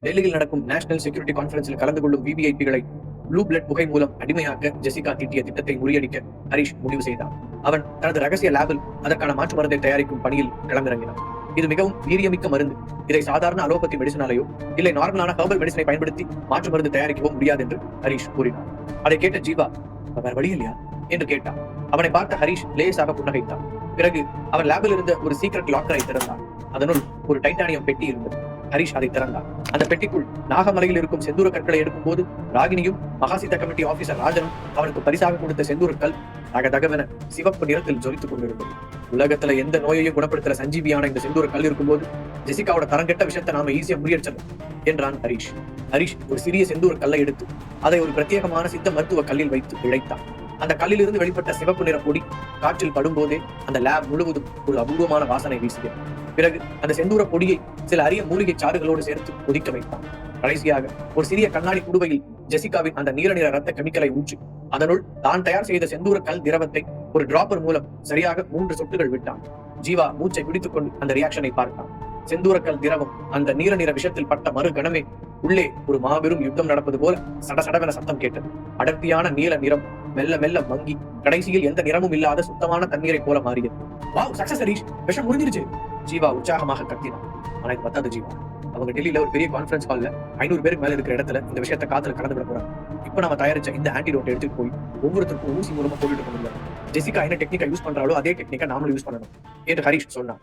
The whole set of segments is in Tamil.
டெல்லியில் நடக்கும் நேஷனல் செக்யூரிட்டி கான்பரன்ஸில் கலந்து கொள்ளும் விவிஐபிகளை ப்ளூ பிளட் புகை மூலம் அடிமையாக்க ஜெசிகா தீட்டிய திட்டத்தை முறியடிக்க ஹரிஷ் முடிவு செய்தார். அவன் தனது ரகசிய லேபில் அதற்கான மாற்று மருந்தை தயாரிக்கும் பணியில் களமிறங்கினான். இது மிகவும் வீரியமிக்க மருந்து. இதை சாதாரண அலோபதி மெடிசனாலேயோ இல்லை நார்மலான ஹெர்பல் மெடிசனை பயன்படுத்தி மாற்று மருந்து தயாரிக்கவோ முடியாது என்று ஹரிஷ் கூறினார். அதை கேட்ட ஜீவா, வேற வழி இல்லையா என்று கேட்டான். அவனை பார்த்த ஹரிஷ் லேசாக புன்னகைத்தான். பிறகு அவன் லேபில் இருந்த ஒரு சீக்ரெட் லாக்கரை திறந்தான். அதனுள் ஒரு டைட்டானியம் பெட்டி இருந்தது. ஹரிஷ் அதை திறந்தார். அந்த பெட்டிக்குள் நாகமலையில் இருக்கும் செந்தூர கற்களை எடுக்கும் போது ராகினியும் மகாசித்த கமிட்டி ஆபீசர் ராஜனும் அவனுக்கு பரிசாக கொடுத்த செந்தூர கல் தகதகவென சிவப்பு நிறத்தில் ஜொலித்துக் கொண்டிருந்தது. உலகத்துல எந்த நோயையும் குணப்படுத்துற சஞ்சீவியான இந்த செந்தூர கல் இருக்கும்போது ஜெசிகாவோட தரங்கெட்ட விஷயத்தை நாம ஈஸியா முறியடிச்சிடலாம் என்றான் ஹரிஷ். ஹரிஷ் ஒரு சிறிய செந்தூர கல்லை எடுத்து அதை ஒரு பிரத்யேகமான சித்த மருத்துவ கல்லில் வைத்து இழைத்தான். அந்த கல்லில் இருந்து வெளிப்பட்ட சிவப்பு நிற பொடி காற்றில் படும்போதே அந்த லேப் முழுவதும் ஒரு அபூர்வமான வாசனை வீசியது. பிறகு அந்த செந்தூர பொடியை சில அரிய மூலிகை சாறுகளோடு சேர்த்து கொதிக்க வைத்தான். கடைசியாக ஒரு சிறிய கண்ணாடி குடுவையில் ஜெசிகாவின் அந்த நீல நிற ரத்த கெமிக்கலை ஊற்றி அதனுள் தான் தயார் செய்த செந்தூர கல் திரவத்தை ஒரு டிராப்பர் மூலம் சரியாக 3 சொட்டுகள் விட்டான். ஜீவா மூச்சை பிடித்துக் கொண்டு அந்த ரியாக்ஷனை பார்த்தான். செந்தூரக்கல் திரவம் அந்த நீல நிற விஷயத்தில் பட்ட மறு கணமே உள்ளே ஒரு மாபெரும் யுத்தம் நடப்பது போல சடசடவென சத்தம் கேட்டது. அடர்த்தியான நீல நிறம் மெல்ல மெல்ல மங்கி கடைசியில் எந்த நிறமும் இல்லாத சுத்தமான தண்ணீரை போல மாறியது. வாவ், சக்சஸ் ஹரிஷ், விஷம் முடிஞ்சிருச்சு, ஜீவா உற்சாகமாக கத்தினான். ஆனா இது பத்தாது ஜீவா. அவங்க டெல்லியில ஒரு பெரிய கான்ஃபரன்ஸ் ஹால்ல 500 பேருக்கு மேல இருக்கிற இடத்துல இந்த விஷயத்தை காத்துல கலந்து விட போறாங்க. இப்ப நம்ம தயாரிச்ச இந்த ஆன்டிடோட் எடுத்துட்டு போய் ஒவ்வொருத்தருக்கும் ஊசி மூலமா போட்டுட்டு போகணும். ஜெசிகா என்ன டெக்னிக்கா யூஸ் பண்றாலோ அதே டெக்னிக்கா நாமளும் யூஸ் பண்ணணும் என்று ஹரிஷ் சொன்னான்.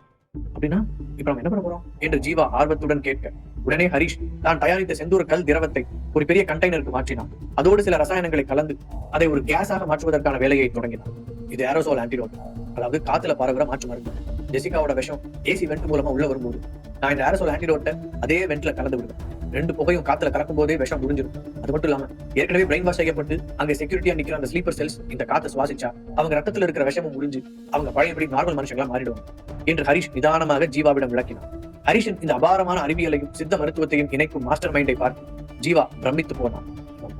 அப்படின்னா இப்ப நம்ம என்ன பண்ண போறோம் என்று ஜீவா ஆர்வத்துடன் கேட்க, உடனே ஹரிஷ் தான் தயாரித்த செந்தூர கல் திரவத்தை ஒரு பெரிய கண்டெய்னருக்கு மாற்றினான். அதோடு சில ரசாயனங்களை கலந்து அதை ஒரு கேஸாக மாற்றுவதற்கான வேலையை தொடங்கினான். இது ஏரோசோல் ஆன்டிடோட், அதாவது காத்துல பரவுற மாற்று மருந்து. ஜெசிகாவோட விஷம் ஏசி வெண்ட் மூலமா உள்ள வரும்போது நான் இந்த ஏரோசோல் ஆன்டிடோட்டை அதே வெண்ட்ல கலந்து விடுவேன். 2 புகையும் காத்துல கலக்கும் போதே விஷம் முடிஞ்சிடும். அது மட்டும் இல்லாம ஏற்கனவே பிரெயின் வாஷ் செய்யப்பட்டு அங்கே செக்யூரிட்டியா நிக்கிற அந்த ஸ்லீப்பர் செல்ஸ் இந்த காத்தை சுவாசிச்சா அவங்க ரத்தத்துல இருக்கிற விஷமும் முடிஞ்சு அவங்க பழையபடி நார்மல் மனுஷங்களா மாறிடுவாங்க என்று ஹரிஷ் நிதானமாக ஜீவாவிடம் விளக்கினார். ஹரிஷின் இந்த அபாரமான அறிவியலையும் சித்த மருத்துவத்தையும் இணைக்கும் மாஸ்டர் மைண்டை பார்த்து ஜீவா பிரமித்து போனான்.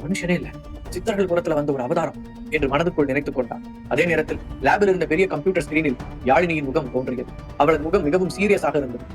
மனுஷனே இல்ல, சித்தர்கள் புறத்துல வந்த ஒரு அவதாரம் என்று மனதுக்குள் நினைத்துக் கொண்டான். அதே நேரத்தில் லேபில் இருந்த பெரிய கம்ப்யூட்டர் ஸ்கிரீனில் யாழினியின் முகம் தோன்றியது. அவளது முகம் மிகவும் சீரியஸாக இருந்தது.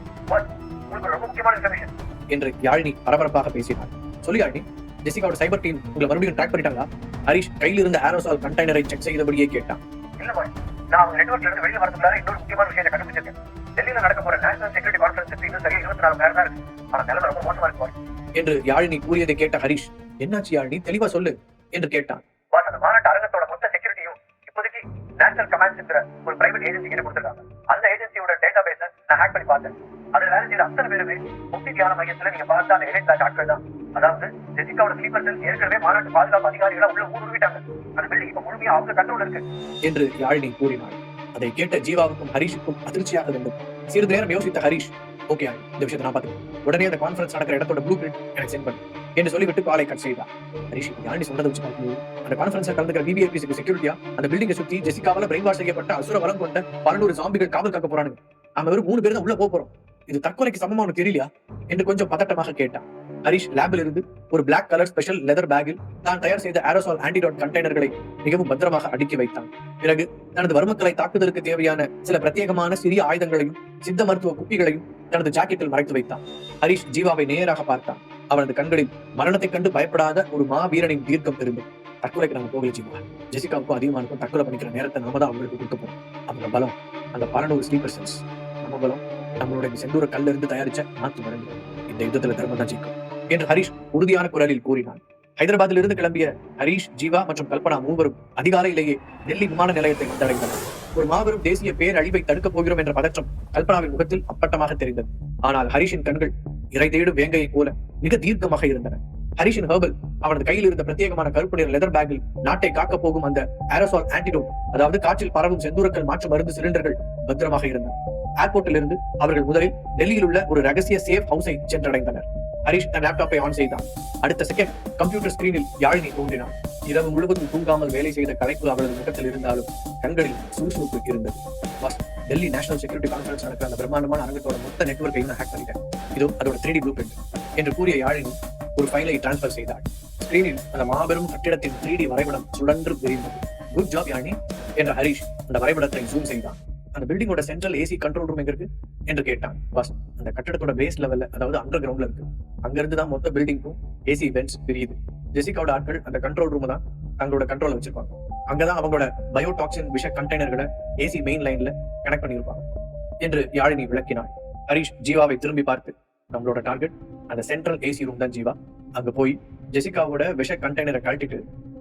என்று யாழினி பரபரப்பாக பேசினார். சொல்லி யாழினி, ஜெசிகாவோட சைபர் டீம் உங்களை மறுபடியும் ட்ராக் பண்ணிட்டாங்களா? ஹரிஷ் கையில் இருந்த ஏரோசால் கண்டெய்னரை செக் செய்தபடியே கேட்டான். இல்ல பாய், நான் அவங்க நெட்வொர்க்ல இருந்து வெளியே வரதுக்குள்ளார இன்னொரு முக்கியமான விஷயத்தை கண்டுபிடிச்சிருக்கேன். டெல்லியில நடக்க போற நேஷனல் செக்யூரிட்டி கான்ஃபரன்ஸ் இன்னும் சரியா 24 மணி நேரம் தான் இருக்கு. ஆனா நிலைமை ரொம்ப மோசமா இருக்கு பாய் என்று யாழினி கூறியதை கேட்ட ஹரிஷ், என்னாச்சு யாழினி, தெளிவா சொல்லு என்று கேட்டான். பாஸ், அந்த மாநாட்டு அரங்கத்தோட மொத்த செக்யூரிட்டியும் இப்போதைக்கு நேஷனல் கமாண்ட்ஸ்ங்கிற ஒரு பிரைவேட் ஏஜென்சி கிட்ட கொடுத்துருக்காங்க. அந்த ஏஜென்சியோட டேட்டா பேஸ நான் ஹேக் பண்ணி பார்த்தேன். அதுல வேலை செய்யற அத்தனை பேருமே முக்தி தியான மையத்துல நீங்க பார்த்த அந்த எலைட் பேட்ச் ஆட்கள் தான். அதாவது ஜெசிகாவோட ஸ்லீப்பர் செல் ஏற்கனவே மாநாட்டு பாதுகாப்பு அதிகாரிகளை உள்ள ஊடுருவிட்டாங்க. அந்த பில்டிங் இப்ப முழுமையா அவங்க கண்ட்ரோல் இருக்கு என்று யாழினி கூறினாள். அதை கேட்ட ஜீவாவுக்கும் ஹரிஷுக்கும் அதிர்ச்சியாக இருந்தது. சிறிது நேரம் யோசித்த ஹரிஷ், ஓகே இந்த விஷயத்தை நான் பார்த்துக்கிறேன், உடனே அந்த கான்ஃபரன்ஸ் நடக்கிற இடத்தோட ப்ளூ பிரிண்ட் எனக்கு சென்ட் பண்ணு என்று சொல்லிவிட்டு காலை கட் செய்தார். ஹரிஷ் யாழினி சொன்னதை வச்சு பார்க்கும்போது அந்த கான்ஃபரன்ஸ்ல கலந்துக்கிற விவிஐபிக்கு செக்யூரிட்டியா அந்த பில்டிங்கை சுத்தி ஜெசிகாவால பிரெயின் வாஷ் செய்யப்பட்ட அசுர வரம் கொண்ட 12 ஜாம்பிகள் காவல் காக்க போறானுங்க. நம்ம வெறும் 3 பேர் தான் உள்ள போறோம். இது தற்கொலைக்கு சமமா உனக்கு தெரியலையா என்று கொஞ்சம் பதட்டமாக கேட்டான். ஹரிஷ் லேபில் இருந்து ஒரு பிளாக் கலர் ஸ்பெஷல் லெதர் பேக்கில் தான் தயார் செய்த ஏரோசால் ஆன்டிடோட் கண்டெய்னர்களை மிகவும் பத்திரமாக அடுக்கி வைத்தான். பிறகு தனது வர்மக்கலை தாக்குதலுக்கு தேவையான சில பிரத்யேகமான சிறிய ஆயுதங்களையும் சித்த மருத்துவ குப்பிகளையும் தனது ஜாக்கெட்டில் மறைத்து வைத்தான். ஹரிஷ் ஜீவாவை நேராக பார்த்தான். அவனது கண்களில் மரணத்தை கண்டு பயப்படாத ஒரு மாவீரனின் தீர்க்கம் இருந்தது. தற்கொலைக்கு நம்ம போகல ஜீவா, ஜெசிகாவுக்கும் அதிகமானுக்கும் தற்கொலை பண்ணிக்கிற நேரத்தை நாம தான் அவங்களுக்கு கொடுக்க போறோம். அவங்க பலம் அந்த 12 ஸ்லீப்பர் செல்ஸ், நம்ம பலம் நம்மளுடைய செந்தூர கல்ல இருந்து தயாரிச்ச மாற்று மருந்து. இந்த யுத்தத்துல தர்மம் தான் ஜெயிக்கும் என்று ஹரிஷ் உறுதியான குரலில் கூறினான். ஹைதராபாத்தில் இருந்து கிளம்பிய ஹரிஷ், ஜீவா மற்றும் கல்பனா மூவரும் அதிகாலையிலேயே டெல்லி விமான நிலையத்தை வந்தடைந்தனர். ஒரு மாபெரும் தேசிய பேரழிவை தடுக்கப் போகிறோம் என்ற பதற்றம் கல்பனாவின் முகத்தில் அப்பட்டமாக தெரிந்தது. ஆனால் ஹரிஷின் கண்கள் இறை தேடும் வேங்கையை போல மிக தீர்க்கமாக இருந்தன. ஹரிஷின் ஹெர்பல் அவனது கையில் இருந்த பிரத்யேகமான கருப்பு நிற லெதர் பேக்கில் நாட்டை காக்க போகும் அந்த ஏரோசால் ஆன்டிடோட், அதாவது காற்றில் பரவும் செந்தூரக்கல் மாற்று மருந்து சிலிண்டர்கள் பத்திரமாக இருந்தன. ஏர்போர்ட்டில் இருந்து அவர்கள் முதலில் டெல்லியில் உள்ள ஒரு ரகசிய சேஃப் ஹவுஸை சென்றடைந்தனர். ஹரிஷ் தன் லேப்டாப்பை ஆன் செய்தான். அடுத்த செகண்ட் கம்ப்யூட்டர் ஸ்கிரீனில் யாழினி தோன்றினான். இரவு முழுவதும் தூங்காமல் வேலை செய்த கலைப்பு அவளது முகத்தில் இருந்தாலும் கண்களில் சுறுசுறுப்பு இருந்தது. Boss, Delhi national security conference நடக்கிற அந்த பிரம்மாண்டமான அரங்கத்தோட மொத்த நெட்வொர்க்கை நான் ஹேக் பண்ணிட்டேன். இதோ அதோட 3D ப்ளூ பிரிண்ட் என்று கூறிய யாழினி ஒரு ஃபைலை டிரான்ஸ்பர் செய்தாள். ஸ்கிரீனில் அந்த மாபெரும் கட்டிடத்தின் 3D வரைபடம் சுழன்று விரிந்தது. குட் ஜாப் யாழினி என்ற ஹரிஷ் அந்த வரைபடத்தை ஜூம் செய்தான். அந்த பில்டிங்கோட சென்ட்ரல் ஏசி கண்ட்ரோல் ரூம் எங்க இருக்கு என்று கேட்டான். பாஸ், அந்த கட்டடத்தோட பேஸ் லெவல்ல, அதாவது அண்டர் கிரவுண்ட்ல இருக்கு. அங்க இருந்து தான் மொத்த பில்டிங்க்கும் ஏசி வென்ட்ஸ் பிரியுது. ஜெசிகாவோட ஆட்கள் அந்த கண்ட்ரோல் ரூம் தான் தங்களோட கண்ட்ரோல வச்சிருப்பாங்க. அங்கதான் அவங்களோட பயோடாக்சின் விஷ கண்டெய்னர்களை ஏசி மெயின் லைன்ல கனெக்ட் பண்ணிருப்பாங்க என்று யாழினி விளக்கினாள். ஹரிஷ் ஜீவாவை திரும்பி பார்த்து, நம்மளோட டார்கெட் அந்த சென்ட்ரல் ஏசி ரூம் தான் ஜீவா. அங்க போய் ஜெசிகாவோட விஷ கண்டெய்னரை கழட்டிட்டு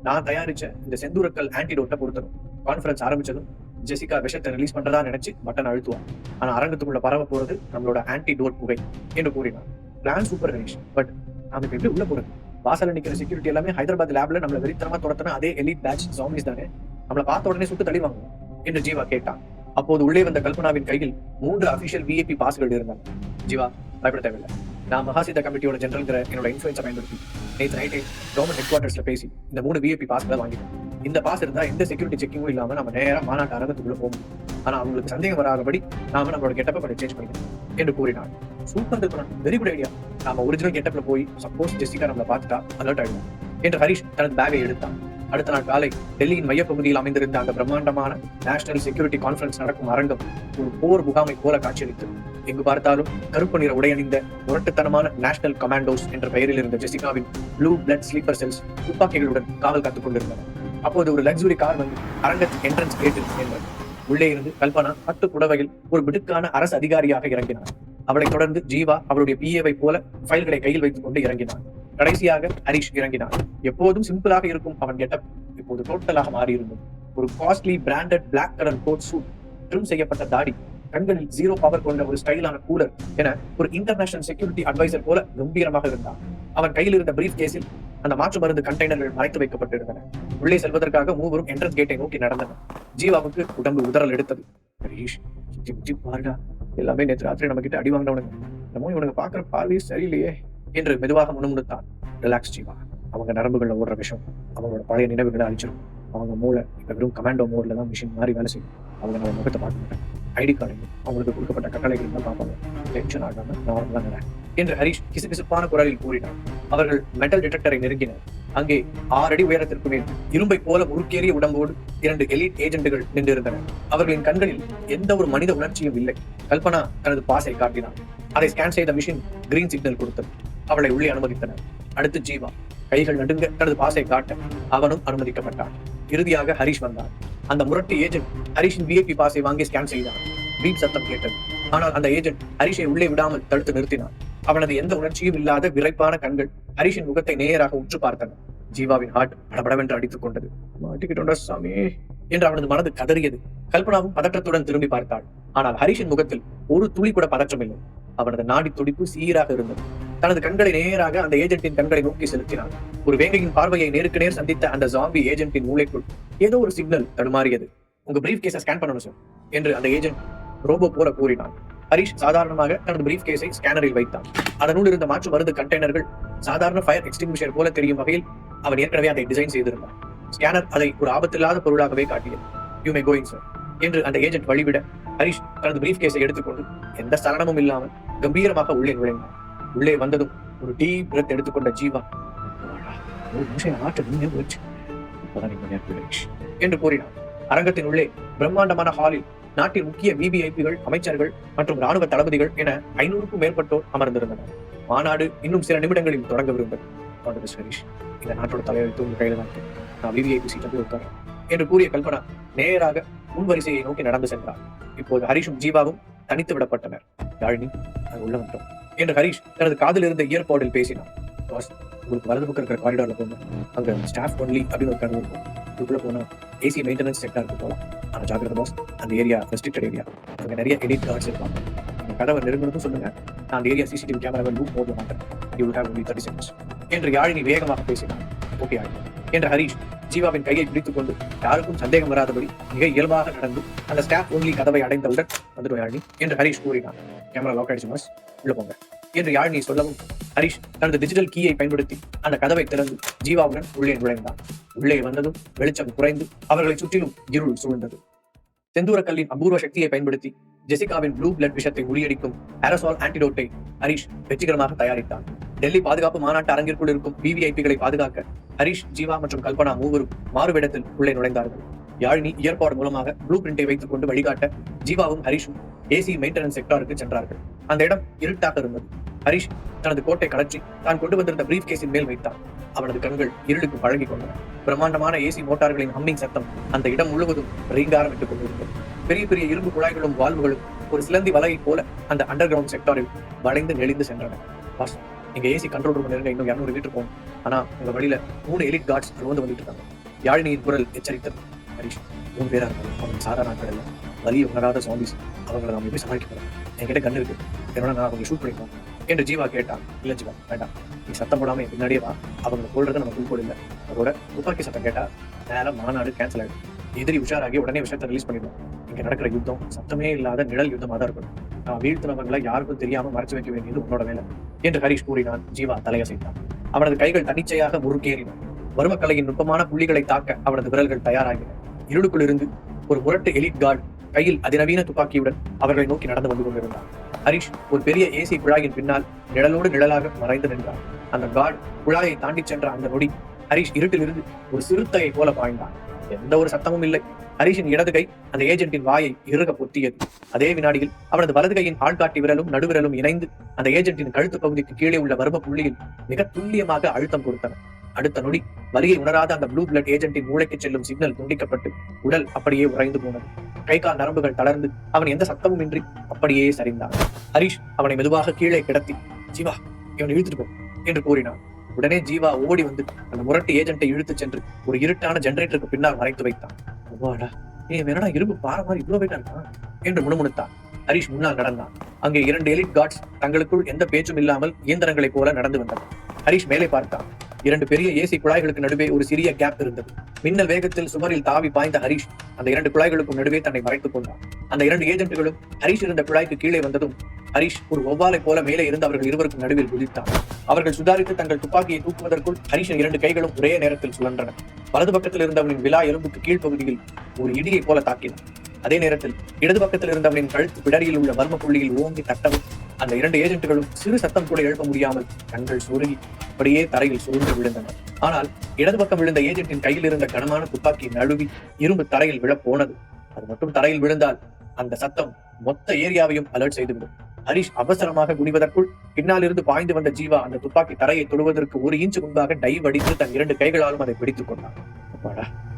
நான் தயாரிச்ச இந்த செந்தூரக்கல் ஆன்டிடோட்டை பொருத்தணும். கான்ஃபரன்ஸ் ஆரம்பிச்சதும் ஜெசிகா விஷத்தை ரிலீஸ் பண்றதா நினைச்சு பட்டன் அழுத்துவான். ஆனா அரங்கத்துக்குள்ள பரவ போறது நம்மளோட ஆன்டிடோட் புகை என்று கூறினார். பிளான் சூப்பர் ஹரிஷ், பட் நாம இப்ப எப்படி உள்ள போறது? வாசல்ல நிக்கிற செக்யூரிட்டி எல்லாமே ஹைதராபாத் லேப்ல நம்மள வெறித்தனமா துரத்தின அதே எலிட் பேட்ச் ஜாம்பிஸ் தானே, நம்மள பார்த்த உடனே சுட்டு தள்ளிவாங்க என்று ஜீவா கேட்டான். அப்போது உள்ளே வந்த கல்பனாவின் கையில் 3 அபிஷியல் விஐபி பாஸ்கள் இருந்தாங்க. ஜீவா, பயப்பட தேவையில்லை. நான் மகாசித கமிட்டியோட ஜெனரல்ங்கிற என்னோட இன்ஃபுளுன்ஸை பயன்படுத்தி நேற்று நைட்டே கவர்மெண்ட் ஹெட் குவார்டர்ஸ்ல பேசி இந்த 3 விஐபி பாஸ்களை வாங்கிட்டோம். இந்த பாஸ் இருந்தா எந்த செக்யூரிட்டி செக்கிங்கும் இல்லாம நம்ம நேரா மாநாட்டு அரங்கத்துக்குள்ள போகும். ஆனா அவங்களுக்கு சந்தேகம் வராதபடி நாம நம்மளோட கெட்டப்பை கொஞ்சம் சேஞ்ச் பண்ணிக்கணும் என்று கூறினார். Super Kalpana, very good idea. நாம ஒரிஜினல் கெட்டப்ல போய் சப்போஸ் ஜெசிகா நம்மளை பார்த்துட்டா அலர்ட் ஆயிடும் என்று ஹரிஷ் தனது பேகை எடுத்தான். அடுத்த நாள் காலை டெல்லியின் மையப்பகுதியில் அமைந்திருந்த அந்த பிரம்மாண்டமான நேஷனல் செக்யூரிட்டி கான்ஃபரன்ஸ் நடக்கும் அரங்கம் ஒரு போர் முகாமை போல காட்சியளித்தது. எங்கு பார்த்தாலும் கருப்பு நிற உடை அணிந்த முரட்டுத்தனமான நேஷனல் கமாண்டோஸ் என்ற பெயரில் இருந்த ஜெசிகாவின் ப்ளூ பிளட் ஸ்லீப்பர் செல்ஸ் துப்பாக்கிகளுடன் காவல் காத்துக் கொண்டிருந்தன. அப்போது ஒரு லக்ஸுரி கார் வந்து அரங்கத்தின் என்ட்ரன்ஸ் கேட்டில் நின்றது. உள்ளே இருந்து கல்பனா பட்டு புடவையில் ஒரு மிடுக்கான அரசு அதிகாரியாக இறங்கினார். அவளைத் தொடர்ந்து ஜீவா அவருடைய பிஏவை போல ஃபைல்களை கையில் வைத்துக் கொண்டு இறங்கினார். கடைசியாக ஹரிஷ் இறங்கினார். எப்போதும் சிம்பிளாக இருக்கும் அவன் கெட்டப் இப்போது டோட்டலாக மாறியிருந்தது. ஒரு costly branded black colour coat suit, trim செய்யப்பட்ட தாடி, கண்களில் 0 பவர் கொண்ட ஒரு ஸ்டைலான கூலர் என ஒரு இன்டர்நேஷனல் செக்யூரிட்டி அட்வைசர் போல கம்பீரமாக இருந்தான். அவன் கையில் இருந்த பிரீஃப் கேஸில் அந்த மாற்று மருந்து கண்டெய்னர்கள் மறைத்து வைக்கப்பட்டிருந்தன. உள்ளே செல்வதற்காக மூவரும் என்ட்ரன்ஸ் கேட்டை நோக்கி நடந்தனர். ஜீவாவுக்கு உடம்பு உதறல் எடுத்தது. ஹரிஷ், பாருடா, எல்லாமே நேற்று ராத்திரி நம்ம கிட்ட அடி வாங்கினவனுங்க. நம்ம இவனுங்க பாக்குற பார்வையே சரியில்லையே என்று மெதுவாக முணுமுணுத்தான். ரிலாக்ஸ் ஜீவா, அவங்க நரம்புகள்ல ஓடுற விஷயம் அவங்களோட பழைய நினைவுகளை அழிச்சிடும். அவங்க மூளை இப்ப வெறும் கமாண்டோ மோட்ல தான் மிஷின் மாதிரி வேலை செய்யும். அவங்க நம்ம முகத்தை பார்க்க மாட்டாங்க. ஐடி கார்டையும் அவங்களுக்கு கொடுக்கப்பட்ட கட்டளைகள் தான் பார்ப்பாங்க. டென்ஷன் ஆகாம நார்மலா நட என்று ஹரிஷ் கிசுகிசுப்பான குரலில் கூறினார். அவர்கள் மெட்டல் டிடெக்டரை நெருங்கினர். அங்கே 6 அடி உயரத்திற்கு மேல் இரும்பை போல முறுக்கேறிய உடம்போடு 2 எலிட் ஏஜென்ட்டுகள் நின்றிருந்தனர். அவர்களின் கண்களில் எந்த ஒரு மனித உணர்ச்சியும் இல்லை. கல்பனா தனது பாஸை காட்டினார். அதை ஸ்கேன் செய்த மிஷின் கிரீன் சிக்னல் கொடுத்தது. அவளை உள்ளே அனுமதித்தனர். அடுத்து ஜீவா கைகள் நடுங்க தனது பாஸை காட்ட அவனும் அனுமதிக்கப்பட்டான். இறுதியாக ஹரிஷ் வந்தார். அந்த முரட்டு ஏஜென்ட் ஹரிஷின் விஐபி பாஸை வாங்கி ஸ்கேன் செய்தான். பீப் சத்தம் கேட்டது. ஆனால் அந்த ஏஜென்ட் ஹரிஷை உள்ளே விடாமல் தடுத்து நிறுத்தினான். அவனது எந்த உணர்ச்சியும் இல்லாத விரைப்பான கண்கள் ஹரிஷின் முகத்தை நேராக உற்று பார்த்தன. ஜீவாவின் ஹார்ட் படபடவென்று அடித்துக் கொண்டது. மாட்டிக்கிட்டோண்டா சாமி என்று அவனது மனது கதறியது. கல்பனாவும் பதற்றத்துடன் திரும்பி பார்த்தாள். ஆனால் ஹரிஷின் முகத்தில் ஒரு துளி கூட பதற்றம் இல்லை. அவனது நாடி துடிப்பு சீராக இருந்தது. தனது கண்களை நேராக அந்த ஏஜென்ட்டின் கண்களை நோக்கி செலுத்தினான். ஒரு வேங்கையின் பார்வையை நேருக்கு நேர் சந்தித்த அந்த ஜாம்பி ஏஜென்ட்டின் மூளைக்குள் ஏதோ ஒரு சிக்னல் தடுமாறியது. உங்க பிரீஃப் கேஸை ஸ்கேன் பண்ணணும் சார் என்று அந்த ஏஜென்ட் ரோபோ போல கூறினான். ஹரிஷ் சாதாரணமாக தனது பிரீஃப் கேஸை ஸ்கேனரில் வைத்தான். அதனுள் இருந்த மாற்று மருந்து கண்டெய்னர்கள் சாதாரண ஃபயர் எக்ஸ்டிங்விஷர் போல தெரியும் வகையில் அவன் ஏற்கனவே அதை டிசைன் செய்திருந்தான். ஸ்கேனர் அதை ஒரு ஆபத்தில்லாத பொருளாகவே காட்டியது. யூ மே கோயிங் சார் என்று அந்த ஏஜென்ட் வழிவிட ஹரிஷ் தனது பிரீஃப் கேஸை எடுத்துக்கொண்டு எந்த சலனமும் இல்லாமல் கம்பீரமாக உள்ளே நுழைந்தான். உள்ளே வந்ததும் ஒரு டீப் பிரெத் எடுத்துக்கொண்ட ஜீவா, ஒரு நிமிஷம் ஆற்ற போச்சு என்று கூறினான். அரங்கத்தின் உள்ளே பிரம்மாண்டமான ஹாலில் நாட்டின் முக்கிய விவிஐபிகள், அமைச்சர்கள் மற்றும் ராணுவ தளபதிகள் என 500க்கும் மேற்பட்டோர் அமர்ந்திருந்தனர். மாநாடு இன்னும் சில நிமிடங்களில் தொடங்கவிருந்தது. ஹரிஷ், இந்த நாட்டோட தலைவருக்கு உங்க கையில தான் நான் விவிஐபி சீட்டை போய் உட்காரேன் என்று கூறிய கல்பனா நேராக முன்வரிசையை நோக்கி நடந்து சென்றார். இப்போது ஹரிஷும் ஜீவாவும் தனித்து விடப்பட்டனர். யாழினி, நாங்கள் உள்ள வந்தோம் என்று ஹரிஷ் தனது காதில் இருந்த இயர்பாடில் பேசினார். பாஸ், உங்களுக்கு வலது பக்கம் இருக்கிற காரிடார்ல போகணும். அங்க ஸ்டாஃப் ஒன்லி அப்படின்னு ஒரு கதவு இருக்கும். இதுக்குள்ள போனா ஏசி மெயின்டெனன்ஸ் செக்டாருக்கு போகலாம். ஆனா ஜாகிரதை பாஸ், அந்த ஏரியா ரெஸ்ட்ரிக்டட் ஏரியா. அங்க நிறைய எடிட் கார்ட்ஸ் இருப்பாங்க. அந்த கதவை நெருங்கணும்னு சொல்லுங்க. நான் அந்த ஏரியா சிசிடிவி கேமராவை லூப் போட மாட்டேன். You will have only 30 seconds என்று யாழினி வேகமாக பேசினார். ஓகே ஆயிடும் என்று ஹரிஷ் ஜீவாவின் கையை பிடித்துக் கொண்டு யாருக்கும் சந்தேகம் வராதபடி மிக இயல்பாக நடந்து அந்த ஸ்டாஃப் ஒன்லி கதவை அடைந்தவுடன் வந்துடும் யாழினி என்று ஹரிஷ் கூறினார். கேமரா லாக் ஆயிடுச்சு பாஸ், உள்ள போங்க என்று யாழினி சொல்லவும் ஹரிஷ் தனது டிஜிட்டல் கீயை பயன்படுத்தி அந்த கதவை திறந்து ஜீவாவுடன் உள்ளே நுழைந்தார். உள்ளே வந்ததும் வெளிச்சம் குறைந்து அவர்களை சுற்றிலும் இருள் சூழ்ந்தது. செந்தூரக்கல்லின் அபூர்வ சக்தியை பயன்படுத்தி ஜெசிகாவின் ப்ளூ பிளட் விஷத்தை முறியடிக்கும் ஏரசால் ஆன்டிடோட்டை ஹரிஷ் வெற்றிகரமாக தயாரித்தான். டெல்லி பாதுகாப்பு மாநாட்டு அரங்கிற்குள் இருக்கும் விவிஐபிகளை பாதுகாக்க ஹரிஷ், ஜீவா மற்றும் கல்பனா மூவரும் மாறுவிடத்தில் உள்ளே நுழைந்தார்கள். யாழினி இயர்பாடு மூலமாக ப்ளூ பிரிண்டை வைத்துக் கொண்டு வழிகாட்ட ஜீவாவும் ஹரிஷும் ஏசி மெயின்டெனன்ஸ் செக்டாருக்கு சென்றார்கள். அந்த இடம் இருட்டாக இருந்தது. ஹரிஷ் தனது கோட்டை கலற்றி தான் கொண்டு வந்திருந்த பிரீஃப் கேஸின் மேல் வைத்தான். அவனது கண்கள் இருளுக்கு பழகி கொண்டன. பிரம்மாண்டமான ஏசி மோட்டார்களின் ஹம்மிங் சத்தம் அந்த இடம் முழுவதும் ரீங்காரம் விட்டுக் கொண்டிருந்தது. பெரிய பெரிய இரும்பு குழாய்களும் வால்வுகளும் ஒரு சிலந்தி வலையை போல அந்த அண்டர் கிரவுண்ட் செக்டாரில் வளைந்து நெளிந்து சென்றன. பாஸ், நீங்க ஏசி கண்ட்ரோல் ரூம் நெருங்க இன்னும் 200 மீட்டர் போகும். ஆனா உங்க வழியில 3 எலிட் கார்ட்ஸ் ரோந்து வந்துட்டு இருக்காங்க. யாழினியின் குரல் எச்சரித்தது. ஹரிஷ், 3 பேரா இருக்காங்க. அவங்க சாதாரண ஆட்கள் இல்லை, வலியை உணராத சோம்பிஸ். அவங்களை நம்ம எப்படி சமாளிக்கிறோம்? என்கிட்ட கண்ணு இருக்கு, என்னோட நான் அவங்க ஷூட் பண்ணிக்கலாம் என்று ஜீவா கேட்டான். இல்ல ஜீவா, வேண்டாம், நீ சத்தம் போடாம என் பின்னாடியே வா. அவங்க கொள்றது நம்ம குறிக்கோள் இல்லை. அதோட துப்பாக்கி சத்தம் கேட்டா மேல மாநாடு கேன்சல் ஆயிடும். எதிரி உஷாராகி உடனே விஷயத்தை ரிலீஸ் பண்ணிடுவோம். இங்க நடக்கிற யுத்தம் சத்தமே இல்லாத நிழல் யுத்தமா தான் இருக்கணும். நான் வீழ்த்தினவங்களை யாருக்கும் தெரியாம மறைச்சு வைக்க வேண்டியது உன்னோட வேலை என்று ஹரிஷ் கூறினான். ஜீவா தலையசைத்தான். அவனது கைகள் தன்னிச்சையாக முறுக்கேறின. வர்மக்கலையின் நுட்பமான புள்ளிகளை தாக்க அவனது விரல்கள் தயாராகின. இருளுக்குள் இருந்து ஒரு முரட்டு எலிட் கார்டு கையில் அதிநவீன துப்பாக்கியுடன் அவர்களை நோக்கி நடந்து வந்து கொண்டிருந்தான். ஹரிஷ் ஒரு பெரிய ஏசி குழாயின் பின்னால் நிழலோடு நிழலாக மறைந்து நின்றான். அந்த கார்டு குழாயை தாண்டி சென்ற அந்த நொடி ஹரிஷ் இருட்டிலிருந்து ஒரு சிறுத்தையை போல பாய்ந்தான். எந்த ஒரு சத்தமும் இல்லை. ஹரிஷின் இடது கை அந்த ஏஜென்ட்டின் வாயை இறுக பொத்தியது. அதே வினாடியில் அவனது வலது கையின் ஆள்காட்டி விரலும் நடுவிரலும் இணைந்து அந்த ஏஜென்ட்டின் கழுத்து பகுதிக்கு கீழே உள்ள வர்ம புள்ளியில் மிக துல்லியமாக அழுத்தம் கொடுத்தன. அடுத்த நொடி வலியை உணராத அந்த ப்ளூ பிளட் ஏஜென்ட்டின் மூளைக்கு செல்லும் சிக்னல் துண்டிக்கப்பட்டு உடல் அப்படியே உறைந்து போனது. கை கால் நரம்புகள் தளர்ந்து அவன் எந்த சத்தமும் இன்றி அப்படியே சரிந்தான். ஹரிஷ் அவனை மெதுவாக கீழே கிடத்தி, ஜீவா, இவனை இழுத்துட்டு போ என்று கூறினான். உடனே ஜீவா ஓடி வந்து அந்த முரட்டு ஏஜென்ட்டை இழுத்து சென்று ஒரு இருட்டான ஜெனரேட்டருக்கு பின்னால் மறைத்து வைத்தான். நீ வேணா இரும்பு பாறை மாதிரி இவ்வளவு வெயிட்டா இருக்கான் என்று முணுமுணுத்தான். ஹரிஷ் முன்னால் நடந்தான். அங்கே 2 எலிட் கார்ட்ஸ் தங்களுக்குள் எந்த பேச்சும் இல்லாமல் இயந்திரங்களைப் போல நடந்து வந்தனர். ஹரிஷ் மேலே பார்த்தான். 2 பெரிய ஏசி குழாய்களுக்கு நடுவே ஒரு சிறிய கேப் இருந்தது. மின்னல் வேகத்தில் சுவரில் தாவி பாய்ந்த ஹரிஷ் அந்த 2 குழாய்களுக்கும் நடுவே தன்னை மறைத்துக் கொண்டான். அந்த 2 ஏஜென்ட்டுகளும் ஹரிஷ் இருந்த குழாய்க்கு கீழே வந்ததும் ஹரிஷ் ஒரு ஒவ்வாலை போல மேலே இருந்து அவர்கள் இருவருக்கும் நடுவில் குதித்தான். அவர்கள் சுதாரித்து தங்கள் துப்பாக்கியை தூக்குவதற்குள் ஹரிஷின் 2 கைகளும் ஒரே நேரத்தில் சுழன்றன. வலது பக்கத்தில் இருந்தவனின் விலா எலும்புக்கு கீழ்ப்பகுதியில் ஒரு இடியை போல தாக்கின. அதே நேரத்தில் இடது பக்கத்தில் இருந்தவனின் கழுத்து பிடரியில் உள்ள வர்ம புள்ளியில் ஓங்கி தட்டவும் அந்த 2 ஏஜென்ட்டுகளும் சிறு சத்தம் கூட எழுப்ப முடியாமல் கண்கள் சுருங்கி அப்படியே தரையில் சுருண்டு விழுந்தனர். ஆனால் இடது பக்கம் விழுந்த ஏஜென்ட்டின் கையில் இருந்த கனமான துப்பாக்கி நழுவி இரும்பு தரையில் விழ போனது. அது மட்டும் தரையில் விழுந்தால் அந்த சத்தம் மொத்த ஏரியாவையும் அலர்ட் செய்துவிடும். ஹரிஷ் அவசரமாக குனிவதற்குள் பின்னால் இருந்து பாய்ந்து வந்த ஜீவா அந்த துப்பாக்கி தரையை தொடுவதற்கு 1 இன்ச் முன்பாக டைவ் அடித்து தன் 2 கைகளாலும் அதை பிடித்துக் கொண்டான்.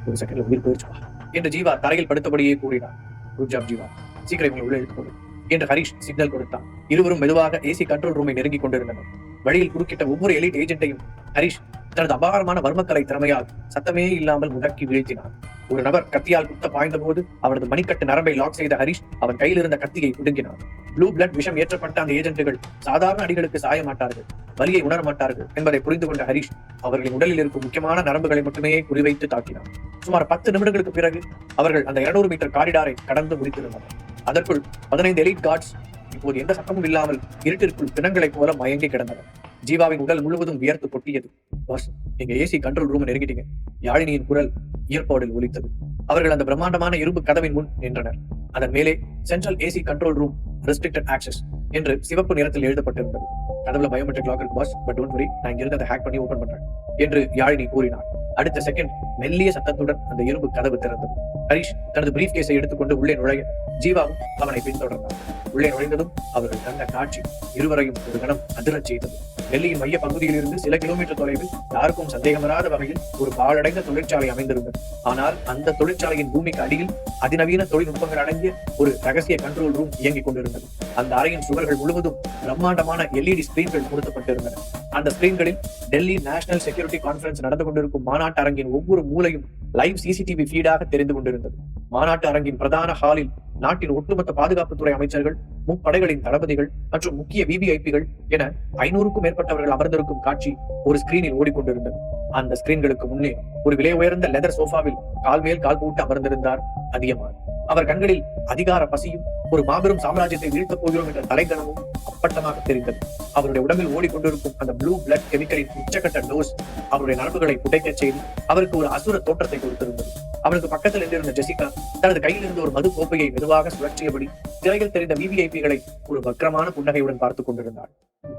ஒரு செகண்ட்ல உயிர் போயிடுச்சுவா என்று ஜீவா தரையில் படுத்தபடியே கூறினான். குட் ஜாப் ஜீவா, சீக்கிரம் இவங்களை உள்ள இழுத்துக்கொண்டு என்று ஹரிஷ் சிக்னல் கொடுத்தான். இருவரும் மெதுவாக ஏசி கண்ட்ரோல் ரூமை நெருங்கிக் கொண்டிருந்தனர். வழியில் குறுக்கிட்ட ஒவ்வொரு எலிட் ஏஜென்ட்டையும் ஹரிஷ் தனது அபாரமான வர்மக்கலை திறமையால் சத்தமே இல்லாமல் முடக்கி வீழ்த்தினான். ஒரு நபர் கத்தியால் குத்த பாய்ந்த போது அவனது மணிக்கட்டு நரம்பை லாக் செய்த ஹரிஷ் அவன் கையில் இருந்த கத்தியை பிடுங்கினான். ப்ளூ பிளட் விஷம் ஏற்றப்பட்ட அந்த ஏஜென்ட்டுகள் சாதாரண அடிகளுக்கு சாய மாட்டார்கள், வலியை உணர மாட்டார்கள் என்பதை புரிந்து கொண்ட ஹரிஷ் அவர்களின் உடலில் இருக்கும் முக்கியமான நரம்புகளை மட்டுமே குறிவைத்து தாக்கினார். சுமார் 10 நிமிடங்களுக்கு பிறகு அவர்கள் அந்த 200 மீட்டர் காரிடாரை கடந்து முடித்திருந்தனர். அதற்குள் 15 எலிட் கார்ட்ஸ் இப்போது எந்த சத்தமும் இல்லாமல் இருட்டிற்குள் பிணங்களைப் போல மயங்கி கிடந்தனர். ஜீவாவின் உடல் முழுவதும் வியர்த்து கொட்டியது. பாஸ், எங்க ஏசி கண்ட்ரோல் ரூம் நெருங்கிட்டீங்க. யாழினியின் குரல் இயர்பாடில் ஒலித்தது. அவர்கள் அந்த பிரம்மாண்டமான இரும்பு கதவின் முன் நின்றனர். அதன் மேலே central AC control room restricted access என்று சிவப்பு நிறத்தில் எழுதப்பட்டிருந்தது. கதவுல பயோமெட்ரிக் லாக் இருக்கு பாஸ், பட் டோன்ட் வரி, நான் இங்கிருந்து அதை ஹேக் பண்ணி ஓபன் பண்றேன் என்று யாழினி கூறினார். அடுத்த செகண்ட் மெல்லிய சத்தத்துடன் அந்த இரும்பு கதவு திறந்தது. ஹரிஷ் தனது பிரீஃப் கேஸை எடுத்துக்கொண்டு உள்ளே நுழைய ஜீவாவும் அவனை பின்தொடர்ந்தார். உள்ளே நுழைந்ததும் அவர்கள் கண்ட காட்சி இருவரையும் ஒரு கணம் அதிரச் செய்தது. டெல்லியின் மைய பகுதியில் இருந்து சில கிலோமீட்டர் தொலைவில் யாருக்கும் சந்தேகம் வராத வகையில் ஒரு பாழடைந்த தொழிற்சாலை அமைந்திருந்தது. ஆனால் அந்த தொழிற்சாலையின் பூமிக்கு அடியில் அதிநவீன தொழில்நுட்பங்கள் அடங்கிய ஒரு ரகசிய கண்ட்ரோல் ரூம் இயங்கிக் கொண்டிருந்தது. அந்த அறையின் சுவர்கள் முழுவதும் பிரம்மாண்டமான LED ஸ்கிரீன்கள் பொருத்தப்பட்டிருந்தன. அந்த ஸ்கிரீன்களில் டெல்லி நேஷனல் செக்யூரிட்டி கான்ஃபரன்ஸ் நடந்து கொண்டிருக்கும் மாநாட்டு அரங்கின் ஒவ்வொரு மூலையும் லைவ் CCTV ஃபீடாக தெரிந்து கொண்டிருந்தது. மாநாட்டு அரங்கின் பிரதான ஹாலில் நாட்டின் ஒட்டுமொத்த பாதுகாப்புத்துறை அமைச்சர்கள், முப்படைகளின் தளபதிகள் மற்றும் முக்கிய VVIPகள் என 500க்கும் மேற்பட்டவர்கள் அமர்ந்திருக்கும் காட்சி ஒரு ஸ்கிரீனில் ஓடிக்கொண்டிருந்தது. அந்த ஸ்கிரீன்களுக்கு முன்னே ஒரு விலை உயர்ந்த லெதர் சோஃபாவில் கால் மேல் கால் போட்டு அமர்ந்திருந்தார் அதியமான். அவர் கண்களில் அதிகார பசியும் ஒரு மாபெரும் சாம்ராஜ்யத்தை வீழ்த்தப் போகிறோம் என்ற தலைகணமும் அப்பட்டமாக தெரிந்தது. அவருடைய உடம்பில் ஓடிக்கொண்டிருக்கும் அந்த ப்ளூ பிளட் கெமிக்கலின் உச்சக்கட்ட டோஸ் அவருடைய நரம்புகளை புடைக்கச் செய்து அவருக்கு ஒரு அசுர தோற்றத்தை கொடுத்திருந்தது. அவருக்கு பக்கத்தில் நின்றிருந்த ஜெசிகா தனது கையில் இருந்த ஒரு மது கோப்பையை மெதுவாக சுழற்றியபடி திரையில் தெரிந்த VVIPகளை ஒரு வக்கரமான புன்னகையுடன் பார்த்துக் கொண்டிருந்தார்.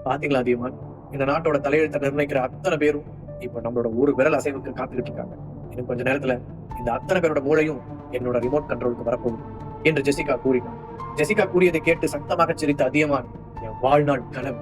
பாத்தீங்களா அதியமான், இந்த நாட்டோட தலையெழுத்தை நிர்ணயிக்கிற அத்தனை பேரும் இப்ப நம்மளோட ஒரு விரல் அசைவுக்கு காத்துக்கிட்டு இருக்காங்க. இன்னும் கொஞ்ச நேரத்துல இந்த அத்தனை பேரோட மூளையும் என்னோட ரிமோட் கண்ட்ரோலுக்கு வரப்போகுது என்று ஜெசிகா கூறினார். ஜெசிகா கூறியதை கேட்டு சத்தமாக சிரித்த அதியமான், என் வாழ்நாள் கனவு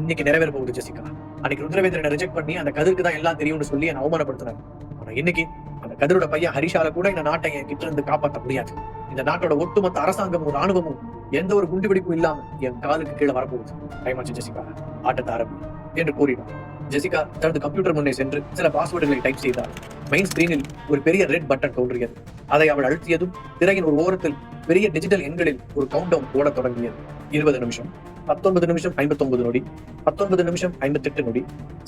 இன்னைக்கு நிறைவேற போகுது ஜெசிகா. அன்னைக்கு ருத்ரவேந்திரனை ரிஜெக்ட் பண்ணி அந்த கதிருக்கு தான் எல்லாம் தெரியும்னு சொல்லி என்னை அவமானப்படுத்தினாங்க. ஆனா இன்னைக்கு அந்த கதிரோட பையன் ஹரிஷால கூட இந்த நாட்டை என் கிட்ட இருந்து காப்பாற்ற முடியாது. இந்த நாட்டோட ஒட்டுமொத்த அரசாங்கமும் ராணுவமும் எந்த ஒரு குண்டுபிடிப்பும் இல்லாம என் காலுக்கு கீழே வரப்போகுது. டைமாச்சு ஜெசிகா, ஆட்டத்தை ஆரம்பி என்று கூறினார். ஜெசிகா தனது கம்ப்யூட்டர் முன்னே சென்று சில பாஸ்வேர்டுகளை டைப் செய்தார். மெயின் ஸ்கிரீனில் ஒரு பெரிய ரெட் பட்டன் தோன்றியது. அதை அவள் அழுத்தியதும் திரையின் ஒரு ஓரத்தில் பெரிய டிஜிட்டல் எண்களில் ஒரு கவுண்ட் டவுன் ஓட தொடங்கியது. 20 நிமிஷம், 19 நிமிஷம் 59 நொடி, 19 நிமிஷம் 58 நொடி.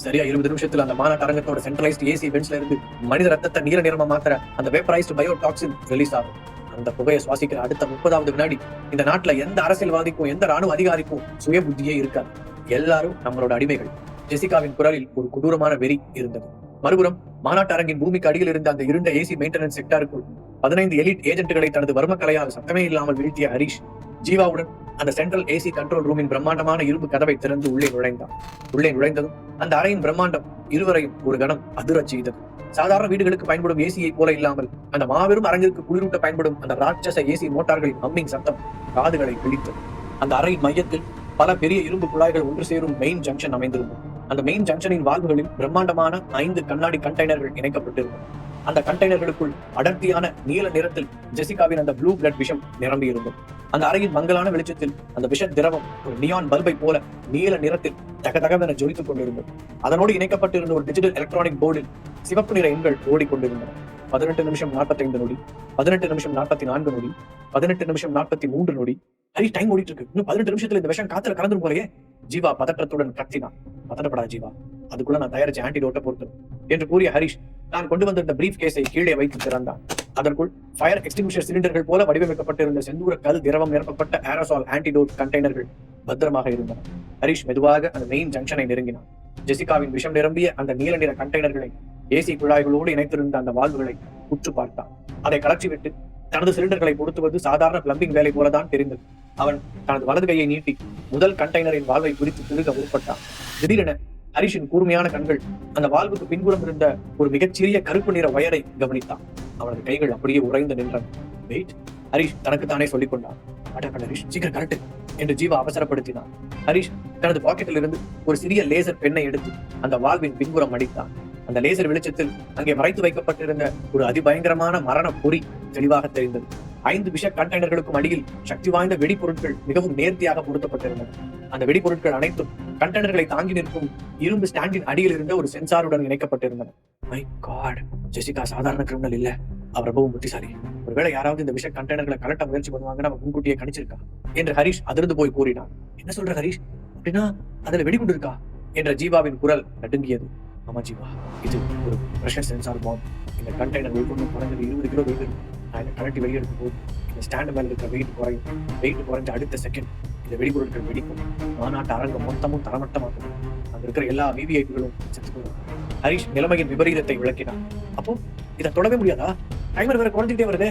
சரியா 20 நிமிஷத்துல அந்த மாநாட்டு அரங்கத்தோட சென்ட்ரலைஸ்ட் ஏசி வென்ட்ஸ்ல இருந்து மனித ரத்தத்தை நீல நிறமா மாத்திர அந்த வேப்பரைஸ்டு பயோடாக்சின் ரிலீஸ் ஆகும். அந்த புகையை சுவாசிக்கிற அடுத்த 30வது வினாடி இந்த நாட்டுல எந்த அரசியல்வாதிக்கும் எந்த ராணுவ அதிகாரிக்கும் சுய புத்தியே இருக்காது. எல்லாரும் நம்மளோட அடிமைகள். ஜெசிகாவின் குரலில் ஒரு கொடூரமான வெறி இருந்தது. மறுபுறம் மாநாட்டு அரங்கின் பூமிக்கு அடியில் இருந்த அந்த இருண்ட ஏசி மெயின்டெனன்ஸ் செக்டாருக்குள் 15 எலிட் ஏஜென்ட்டுகளை தனது வர்மக்கலையால் சத்தமே இல்லாமல் வீழ்த்திய ஹரிஷ் ஜீவாவுடன் அந்த சென்ட்ரல் ஏசி கண்ட்ரோல் ரூமின் பிரம்மாண்டமான இரும்பு கதவை திறந்து உள்ளே நுழைந்தான். உள்ளே நுழைந்ததும் அந்த அறையின் பிரம்மாண்டம் இருவரையும் ஒரு கணம் அதிரச் செய்தது. சாதாரண வீடுகளுக்கு பயன்படும் ஏசியை போல இல்லாமல் அந்த மாபெரும் அரங்கிற்கு குளிரூட்ட பயன்படும் அந்த ராட்சச ஏசி மோட்டார்களின் ஹம்மிங் சத்தம் காதுகளை பிடித்தது. அந்த அறையின் மையத்தில் பல பெரிய இரும்பு குழாய்கள் ஒன்று சேரும் மெயின் ஜங்ஷன் அமைந்திருந்தது. அந்த மெயின் ஜங்ஷனின் வால்வுகளில் பிரம்மாண்டமான 5 கண்ணாடி கண்டெய்னர்கள் இணைக்கப்பட்டிருந்தன. அந்த கண்டெய்னர்களுக்குள் அடர்த்தியான நீல நிறத்தில் ஜெசிகாவின் அந்த ப்ளூ பிளட் விஷம் நிரம்பி இருந்தது. அந்த அறையின் மங்கலான வெளிச்சத்தில் அந்த விஷ திரவம் ஒரு நியான் பல்பை போல நீல நிறத்தில் தகதகவென ஜொலித்துக் கொண்டிருந்தது. அதனோடு இணைக்கப்பட்டிருந்த ஒரு டிஜிட்டல் எலக்ட்ரானிக் போர்டில் சிவப்பு நிற எண்கள் ஓடிக்கொண்டிருந்தன. 18 நிமிஷம் 45 நொடி, 18 நிமிஷம் 44 நொடி, 18 நிமிஷம் 43 நொடி. ஹரிஷ், டைம் ஓடிட்டு இருக்கு. இன்னும் 18 நிமிஷத்துல இந்த விஷம் காத்துல கலந்துரும் போலயே. ஜீவா பதற்றத்துடன் கத்தினான். பதட்டப்படா ஜீவா, அதுக்குள்ள நான் தயாரிச்ச ஆன்டிடோட்டை பொறுத்து என்று கூறிய ஹரிஷ் நான் கொண்டு வந்திருந்த பிரீஃப் கேஸை கீழே வைத்து திறந்தான். அதற்குள் ஃபயர் எக்ஸ்டிங்விஷர் சிலிண்டர்கள் போல வடிவமைக்கப்பட்டிருந்த செந்தூர கல் திரவம் நிரப்பப்பட்ட ஏரோசால் ஆன்டிடோட் கண்டெய்னர்கள் பத்திரமாக இருந்தன. ஹரிஷ் மெதுவாக அந்த மெயின் ஜங்ஷனை நெருங்கினான். ஜெசிகாவின் விஷம் நிரம்பிய அந்த நீல நிற கண்டெய்னர்களை ஏசி குழாய்களோடு இணைத்திருந்த அந்த வால்வுகளை உற்று பார்த்தான். அதை கலற்றிவிட்டு தனது சிலிண்டர்களை பொருத்துவது சாதாரண பிளம்பிங் வேலை போலதான் தெரிந்தது. அவன் தனது வலது கையை நீட்டி முதல் கண்டெய்னரின் வால்வை குறித்து திருக முற்பட்டான். திடீரென ஹரிஷின் கூர்மையான கண்கள் அந்த வால்வுக்கு பின்புறம் இருந்த ஒரு மிகச்சிறிய கருப்பு நிற வயரை கவனித்தான். அவனது கைகள் அப்படியே உறைந்து நின்றன. வெயிட், ஹரிஷ் தனக்குத்தானே சொல்லிக் கொண்டான். ஹரிஷ், சீக்கிரம் கரெக்ட் என்று ஜீவா அவசரப்படுத்தினான். ஹரிஷ் தனது பாக்கெட்டில் இருந்து ஒரு சிறிய லேசர் பெண்ணை எடுத்து அந்த வால்வின் பின்புறம் அடித்தான். அந்த லேசர் வெளிச்சத்தில் அங்கே மறைத்து வைக்கப்பட்டிருந்த ஒரு அதிபயங்கரமான மரண பொறி தெளிவாக தெரிந்தது. 5 விஷ கண்டெய்னர்களுக்கும் அடியில் சக்தி வாய்ந்த வெடிப்பொருட்கள் மிகவும் நேர்த்தியாக பொருத்தப்பட்டிருந்தன. அந்த வெடிப்பொருட்கள் அனைத்தும் கண்டெய்னர்களை தாங்கி நிற்கும் இரும்பு ஸ்டாண்டின் அடியில் இருந்த ஒரு சென்சாருடன் இணைக்கப்பட்டிருந்தன. மை காட், ஜெசிகா சாதாரண கிரிமினல் இல்ல, அவர் ரொம்பவும் புத்திசாலி. ஒருவேளை யாராவது இந்த விஷ கண்டெய்னர்களை கலட்ட முயற்சி பண்ணுவாங்கன்னு அவன் முன்கூட்டியே கணிச்சிருக்கா என்று ஹரிஷ் அதிர்ந்து போய் கூறினான். என்ன சொல்ற ஹரிஷ், அப்படின்னா அதுல வெடிகுண்டு இருக்கா என்ற ஜீவாவின் குரல் நடுங்கியது. ஆமா ஜீவா, இது ஒரு பிரஷர் சென்சார் பாம். இந்த கண்டெய்னர் வெயிட் குறைஞ்சது 20 கிலோ வெயிட் இருக்கும். நான் இதை கலட்டி வெளியெடுக்கும் போது இந்த ஸ்டாண்டு மேல இருக்கிற வெயிட் குறையும். வெயிட் குறைஞ்ச அடுத்த செகண்ட் இந்த வெடிபொருட்கள் வெடிக்கும். மாநாட்டு அரங்கம் மொத்தமும் தரமட்டமாக்கும். அங்க இருக்கிற எல்லா விவிஐபிகளும் செத்துக்கொள்ளும். ஹரிஷ் நிலைமையின் விபரீதத்தை விளக்கினான். அப்போ இதை தொடவே முடியாதா? டைமர் வேற குறைஞ்சிட்டே வருதே.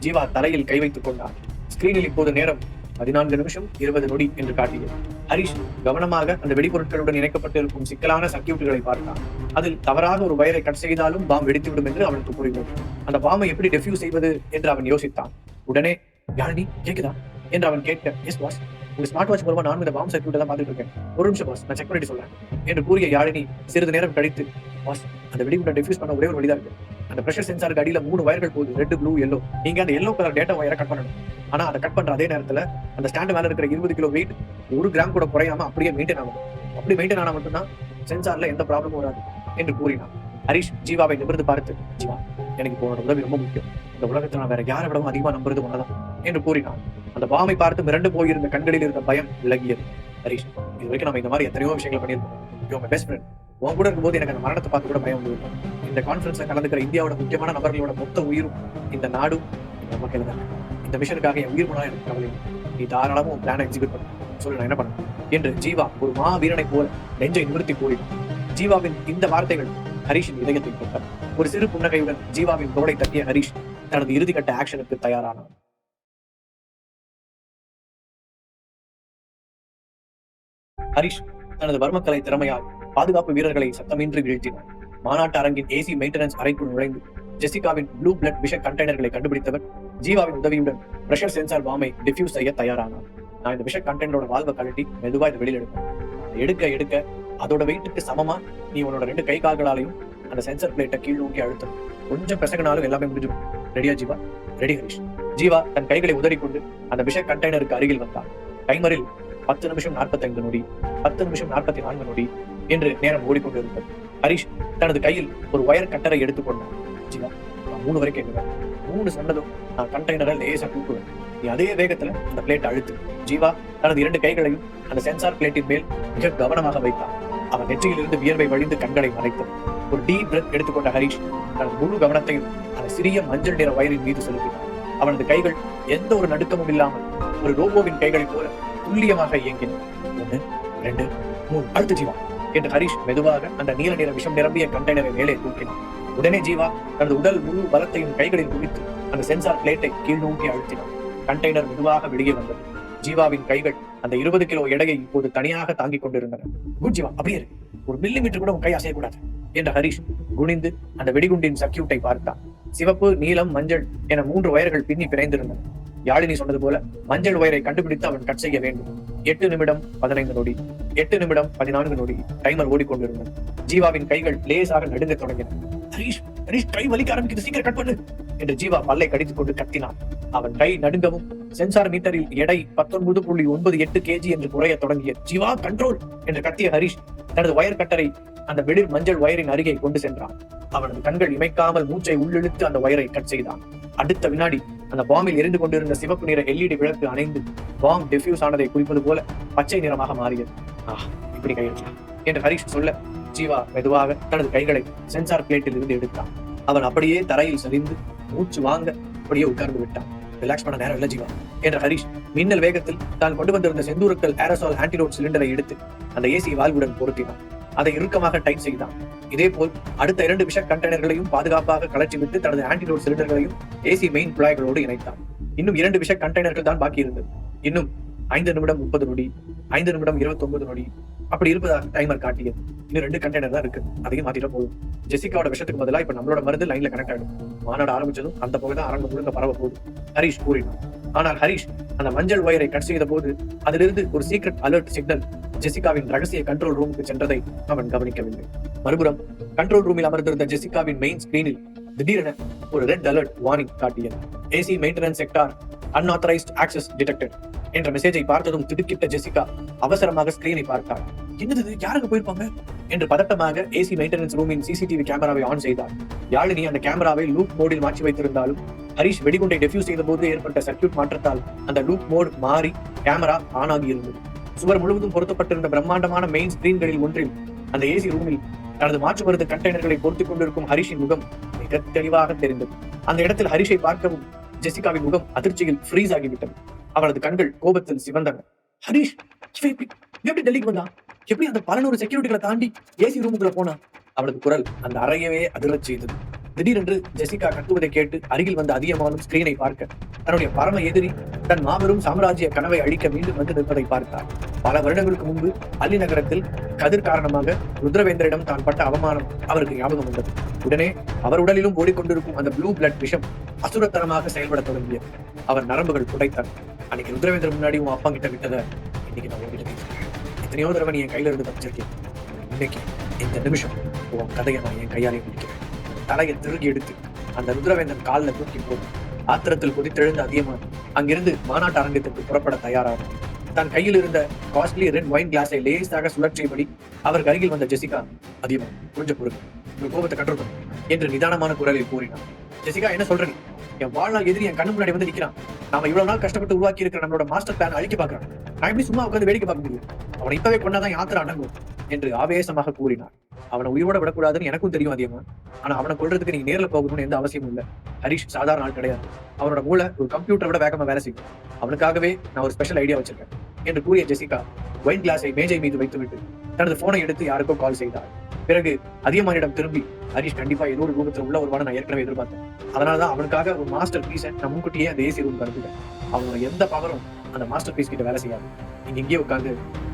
ஜீவா தலையில் கை வைத்துக் கொண்டான். ஸ்கிரீனில் இப்போது நேரம் 14 நிமிஷம் 20 நொடி என்று காட்டியது. ஹரிஷ் கவனமாக அந்த வெடிபொருட்களுடன் இணைக்கப்பட்டிருக்கும் சிக்கலான சர்க்கியூட்டுகளை பார்த்தான். அதில் தவறாக ஒரு வயரை கட் செய்தாலும் பாம் வெடித்துவிடும் என்று அவனுக்கு புரிந்தது. அந்த பாமை எப்படி டெஃப்யூஸ் செய்வது என்று அவன் யோசித்தான். உடனே, யாழினி கேக்குதா என்று அவன் கேட்க, எஸ் பாஸ், உங்க ஸ்மார்ட் வாட்ச் மூலமா நான் இந்த பாம் சர்க்கியூட்டை தான் பார்த்துட்டு இருக்கேன். ஒரு நிமிஷம் பாஸ், நான் செக் பண்ணிட்டு சொல்றேன் என்று கூறிய யாழினி சிறிது நேரம் கழித்து, பாஸ், அந்த வெடிகுண்டை டெஃப்யூஸ் பண்ண ஒரே ஒரு வழிதான் இருக்கு. அந்த பிரஷர் சென்சாருக்கு அடியில 3 வயர்கள் போகுது, ரெட், ப்ளூ, எல்லோ. நீங்க அந்த எல்லோ கலர் டேட்டா வயரை கட் பண்ணணும். ஆனா அதை கட் பண்ற அதே நேரத்துல அந்த ஸ்டாண்ட் மேல இருக்கிற 20 கிலோ வெயிட் 1 கிராம் கூட குறையாம அப்படியே மெயின்டைன் ஆகும். அப்படி மெயின்டைன் ஆனா மட்டும்தான் சென்சார்ல எந்த ப்ராப்ளமும் வராது என்று கூறினான். ஹரிஷ் ஜீவாவை நிமிர்ந்து பார்த்து, ஜீவா, எனக்கு இப்போ உதவி ரொம்ப முக்கியம். இந்த உலகத்தில் நான் வேற யாரை விடவும் அதிகமா நம்புறது ஒன்னதான் என்று கூறினான். அந்த பாமை பார்த்து மிரண்டு போயிருந்த கண்களில் இருந்த பயம் விலகியது. ஹரிஷ், இது வரைக்கும் நம்ம இந்த மாதிரி எத்தனையோ விஷயங்கள் பண்ணியிருக்கோம். Your my best friend. உன் கூட இருக்கும்போது எனக்கு அந்த மரணத்தை பார்த்து கூட பயம் வந்து. இந்த கான்ஃபரன்ஸ்ல கலந்துக்கிற இந்தியாவோட முக்கியமான நபர்களோட மொத்த உயிரும் இந்த நாடும் நம்ம கையில தான். இந்த மிஷனுக்காக என் உயிர் போனா எனக்கு கவலை. நீ தாராளமா உன் பிளானை எக்ஸிக்யூட் பண்ண சொல்லு, நான் என்ன பண்ண என்று ஜீவா ஒரு வீரனை போல நெஞ்சை நிமிர்த்தி கூறினான். ஜீவாவின் இந்த வார்த்தைகள் ஹரிஷின் இதயத்தை தொட்டன. ஒரு சிறு புன்னகையுடன் ஜீவாவின் தோளை தட்டிய ஹரிஷ் தனது இறுதிக்கட்ட ஆக்ஷனுக்கு தயாரானான். ஹரிஷ் தனது வர்மக்கலை திறமையால் பாதுகாப்பு வீரர்களை சத்தமின்றி வீழ்த்தினார். மாநாட்டு அரங்கின் ஏசி மெயின்டெனன்ஸ் அறைக்குள் நுழைந்து ஜெசிகாவின் ப்ளூ பிளட் விஷ கண்டெய்னர்களை கண்டுபிடித்தவர் ஜீவாவின் உதவியுடன் பிரஷர் சென்சார் பாம்பை டிஃப்யூஸ் செய்ய தயாரானார். நான் இந்த விஷ கண்டெய்னரோட வால்வை கழட்டி மெதுவா இதை வெளியில எடுப்பேன். எடுக்க அதோட வெயிட்டுக்கு சமமா நீ உன்னோட 2 கை கால்களாலையும் அந்த சென்சர் பிளேட்டை கீழ் நோக்கி அழுத்தம். கொஞ்சம் பிசகினாலும் எல்லாமே முடிஞ்சிடும். ரெடியா ஜீவா? ரெடி ஹரிஷ். ஜீவா தன் கைகளை உதறிக்கொண்டு அந்த விஷ கண்டெய்னருக்கு அருகில் வந்தான். டைமரில் 10 நிமிஷம் 45 நொடி, 10 நிமிஷம் 44 நொடி என்று நேரம் ஓடிக்கொண்டிருந்தது. ஹரிஷ் தனது கையில் ஒரு ஒயர் கட்டரை எடுத்துக்கொண்டான். ஜீவா, நான் 3 வரை கேட்குறேன். 3 சொன்னதும் நான் கண்டெய்னரை லேசா தூக்குவேன். நீ அதே வேகத்துல அந்த பிளேட் அழுத்து. ஜீவா தனது 2 கைகளையும் அந்த சென்சார் பிளேட்டின் மேல் மிக கவனமாக வைத்தான். அவன் நெற்றியில் இருந்து வியர்வை வழிந்து கண்களை மறைத்தான். ஒரு டீப் பிரெத் எடுத்துக்கொண்ட ஹரிஷ் தனது முழு கவனத்தையும் அந்த சிறிய மஞ்சள் நிற வயரின் மீது செலுத்தினான். அவனது கைகள் எந்த ஒரு நடுக்கமும் இல்லாமல் ஒரு ரோபோவின் கைகளைப் போல துல்லியமாக இயங்கின. 1, 2, 3 அழுத்து ஜீவா என்று ஹரிஷ் மெதுவாக அந்த நீல நிற விஷம் நிரம்பிய கண்டெய்னரை மேலே தூக்கினான். உடனே ஜீவா தனது உடல் முழு பலத்தையும் கைகளில் குவித்து அந்த சென்சார் பிளேட்டை கீழ் நோக்கி அழுத்தினான். கண்டெய்னர் மெதுவாக வெளியே வந்தது. ஜீவாவின் கைகள் அந்த 20 கிலோ எடையை இப்போது தனியாக தாங்கிக் கொண்டிருந்தன. குட் ஜீவா, அப்படியே ஒரு மில்லிமீட்டர் கூட உன் கை அசையக்கூடாது என்ற ஹரிஷ் குனிந்து அந்த வெடிகுண்டின் சர்க்கியூட்டை பார்த்தான். சிவப்பு, நீலம், மஞ்சள் என 3 வயர்கள் பின்னி பிணைந்திருந்தன. யாழினி சொன்னது போல மஞ்சள் வயரை கண்டுபிடித்து அவன் கட் செய்ய வேண்டும். 8 நிமிடம் 15 நொடி, 8 நிமிடம் 14 நொடி டைமர் ஓடிக்கொண்டிருந்தது. ஜீவாவின் கைகள் லேசாக நடுங்க தொடங்கின. ஹரிஷ், கை வலிக்க ஆரம்பிக்குது, சீக்கிரம் கட் பண்ணு என்று ஜீவா பல்லை கடித்துக் கொண்டு கத்தினான். அவன் கை நடுங்கவும் சென்சார் மீட்டரில் எடை 19.98 kg என்று குறைய தொடங்கிய. ஜீவா, கண்ட்ரோல் என்று கத்திய ஹரிஷ் தனது வயர் கட்டரை அந்த வெளிர் மஞ்சள் வயரின் அருகே கொண்டு சென்றான். அவனது கண்கள் இமைக்காமல் மூச்சை உள்ளிழுத்து அந்த வயரை கட் செய்தான். அடுத்த வினாடி அந்த பாம்பில் எரிந்து கொண்டிருந்த சிவப்பு நிற LED விளக்கு அணைந்து பாம் டிஃப்யூஸ் ஆனதை குறிப்பது போல பச்சை நிறமாக மாறியது. இப்படி கையெழுத்தலாம் என்று ஹரிஷ் சொல்ல ஜீவா மெதுவாக தனது கைகளை சென்சார் பிளேட்டில் இருந்து எடுத்தான். அவன் அப்படியே தரையில் சரிந்து மூச்சு வாங்க அப்படியே உட்கார்ந்து விட்டான். ரிலாக்ஸ் பண்ண நேரம் இல்ல ஜீவா என்ற ஹரிஷ் மின்னல் வேகத்தில் தான் கொண்டு வந்திருந்த செந்தூரக்கல் ஏரசால் ஆன்டிடோட் சிலிண்டரை எடுத்து அந்த ஏசி வால்வுடன் பொருத்தினான். அதை இறுக்கமாக டைட் செய்தான். இதேபோல் அடுத்த 2 விஷ கண்டெய்னர்களையும் பாதுகாப்பாக கலற்றிவிட்டு தனது ஆன்டிடோட் சிலிண்டர்களையும் ஏசி மெயின் குழாய்களோடு இணைத்தான். இன்னும் 2 விஷ கண்டெய்னர்கள் தான் பாக்கி இருந்தது. இன்னும் 5 நிமிடம் 30 நொடி, 5 நிமிடம் 29 நொடி அப்படி இருப்பதாக டைமர் காட்டியது. இன்னும் 2 கண்டெய்னர் தான் இருக்கு, அதையும் மாத்திட்ட போதும். ஜெசிகாவோட விஷத்துக்கு பதிலா இப்ப நம்மளோட மருந்து லைன்ல கனெக்ட் ஆயிடும். மாநாடு ஆரம்பிச்சதும் அந்த பகுதி தான் அரங்கம் முழுங்க பரவ போகுது ஹரிஷ் கூறினான். ஆனால் ஹரிஷ் அந்த மஞ்சள் வயரை கட் செய்த போது அதிலிருந்து ஒரு சீக்ரெட் அலர்ட் சிக்னல் ஜெசிகாவின் ரகசிய கண்ட்ரோல் ரூமுக்கு சென்றதை அவன் கவனிக்கவில்லை. மறுபுறம் கண்ட்ரோல் ரூமில் அமர்ந்திருந்த ஜெசிகாவின் மெயின் ஸ்கிரீனில் திடீரென ஒரு ரெட் அலர்ட் வார்னிங் காட்டியது. AC maintenance sector unauthorised access detected என்ற மெசேஜை பார்த்ததும் திடுக்கிட்ட ஜெசிகா அவசரமாக ஸ்கிரீனை பார்த்தாள். என்னது, யாருக்கு போயிருப்பாங்க என்று பதட்டமாக ஏசி மெயின்டெனன்ஸ் ரூமின் சிசிடிவி கேமராவை ஆன் செய்தார். யாழினி அந்த கேமராவை லூப் மோடில் மாற்றி வைத்திருந்தாலும் ஹரிஷ் வெடிகுண்டை டெஃப்யூஸ் செய்த போது ஏற்பட்ட சர்க்கியூட் மாற்றத்தால் அந்த லூப் மோட் மாறி கேமரா ஆன் ஆகி இருந்தது. சுவர் முழுவதும் பொருத்தப்பட்டிருந்த பிரம்மாண்டமான மெயின் ஸ்கிரீன்களில் ஒன்றில் அந்த ஏசி ரூமில் தனது மாற்று மருந்து கண்டெய்னர்களை பொருத்திக் கொண்டிருக்கும் ஹரிஷின் முகம் மிக தெளிவாக தெரிந்தது. அந்த இடத்தில் ஹரிஷை பார்க்கவும் ஜெசிகாவின் முகம் அதிர்ச்சியில் ஃப்ரீஸ் ஆகிவிட்டது. அவளது கண்கள் கோபத்தில் சிவந்தன. ஹரிஷ், எப்படி டெல்லிக்கு வந்தா? எப்படி அந்த 100 செக்யூரிட்டிகளை தாண்டி ஏசி ரூமுக்குள்ள போனா? அவளது குரல் அந்த அறையவே அதிரச் செய்தது. திடீரென்று ஜெசிகா கத்துவதை கேட்டு அருகில் வந்த அதிகமானும் ஸ்கிரீனை பார்க்க தன்னுடைய பரம எதிரி தன் மாபெரும் சாம்ராஜ்ய கனவை அழிக்க மீண்டும் வந்து நிற்பதை பார்த்தார். பல வருடங்களுக்கு முன்பு அல்லி நகரத்தில் கதிர் காரணமாக ருத்ரவேந்தரிடம் தான் பட்ட அவமானம் அவருக்கு ஞாபகம் வந்தது. உடனே அவர் உடலிலும் ஓடிக்கொண்டிருக்கும் அந்த ப்ளூ பிளட் விஷம் அசுரத்தனமாக செயல்பட தொடங்கியது. அவர் நரம்புகள் புடைத்தார். அன்னைக்கு ருத்ரவேந்தர் முன்னாடி உன் அப்பா கிட்ட விட்டதை இன்னைக்கு நான் உங்ககிட்ட பேசுறேன். எத்தனையோ தடவை நீ என் கையில இருந்து தப்பிச்சிருக்கேன். இன்னைக்கு இந்த நிமிஷம் உன் கதையை நான் என் கையாலே முடிக்கிறேன். தலையை திருகி எடுத்து அந்த ருத்ரவேந்தன் காலில் தூக்கி போட்டு ஆத்திரத்தில் குதித்தெழுந்த அதிகமாக அங்கிருந்து மாநாட்டு அரங்கத்திற்கு புறப்பட தயாராகும். தன் கையில் இருந்த காஸ்ட்லி ரெட் வைன் கிளாஸை லேசாக சுழற்றியபடி அவருக்கு அருகில் வந்த ஜெசிகா, அதிகமா கொஞ்சம் பொறுங்க, உங்க கோபத்தை கண்ட்ரோல் பண்ணு என்று நிதானமான குரலில் கூறினார். ஜெசிகா, என்ன சொல்ற நீ? என் வாழ்நாள் எதிரி என் கண்ணு முன்னாடி வந்து நிக்கிறான். நாம இவ்வளவு நாள் கஷ்டப்பட்டு உருவாக்கி இருக்கிற நம்மளோட மாஸ்டர் பிளான் அழிக்க பாக்குறான். நான் எப்படி சும்மா உட்காந்து வேடிக்கை பார்க்க முடியும்? அவனை இப்பவே கொண்டாதான் யாத்திரை அடங்கும் என்று ஆவேசமாக கூறினார். அவனை உயிரோட விடக்கூடாதுன்னு எனக்கும் தெரியும் அதிகமா. ஆனா அவனை கொள்றதுக்கு நீங்க நேரில் போகணும்னு எந்த அவசியமும் இல்லை. ஹரிஷ் சாதாரண ஆள் கிடையாது. அவனோட மூளை ஒரு கம்ப்யூட்டரை விட வேகமா வேலை செய்யும். அவனுக்காகவே நான் ஒரு ஸ்பெஷல் ஐடியா வச்சிருக்கேன் என்று கூறிய ஜெசிகா வைன் கிளாஸை மேஜை மீது வைத்துவிட்டு தனது போனை எடுத்து யாருக்கோ கால் செய்தார். பிறகு அதிகமானிடம் திரும்பி, ஹரிஷ் கண்டிப்பா ஏதோ ஒரு ரூபத்தில் உள்ள ஒருவான நான் ஏற்கனவே எதிர்பார்த்தேன். அதனாலதான் அவனுக்காக ஒரு மாஸ்டர் பீஸை நான் முன்கூட்டியே அந்த ஏசி ரூம் அனுப்பிட்டேன். அவனோட எந்த பவரும் அந்த மாஸ்டர் பீஸ் கிட்ட வேலை செய்யாது. நீங்க இங்கேயே உட்காந்து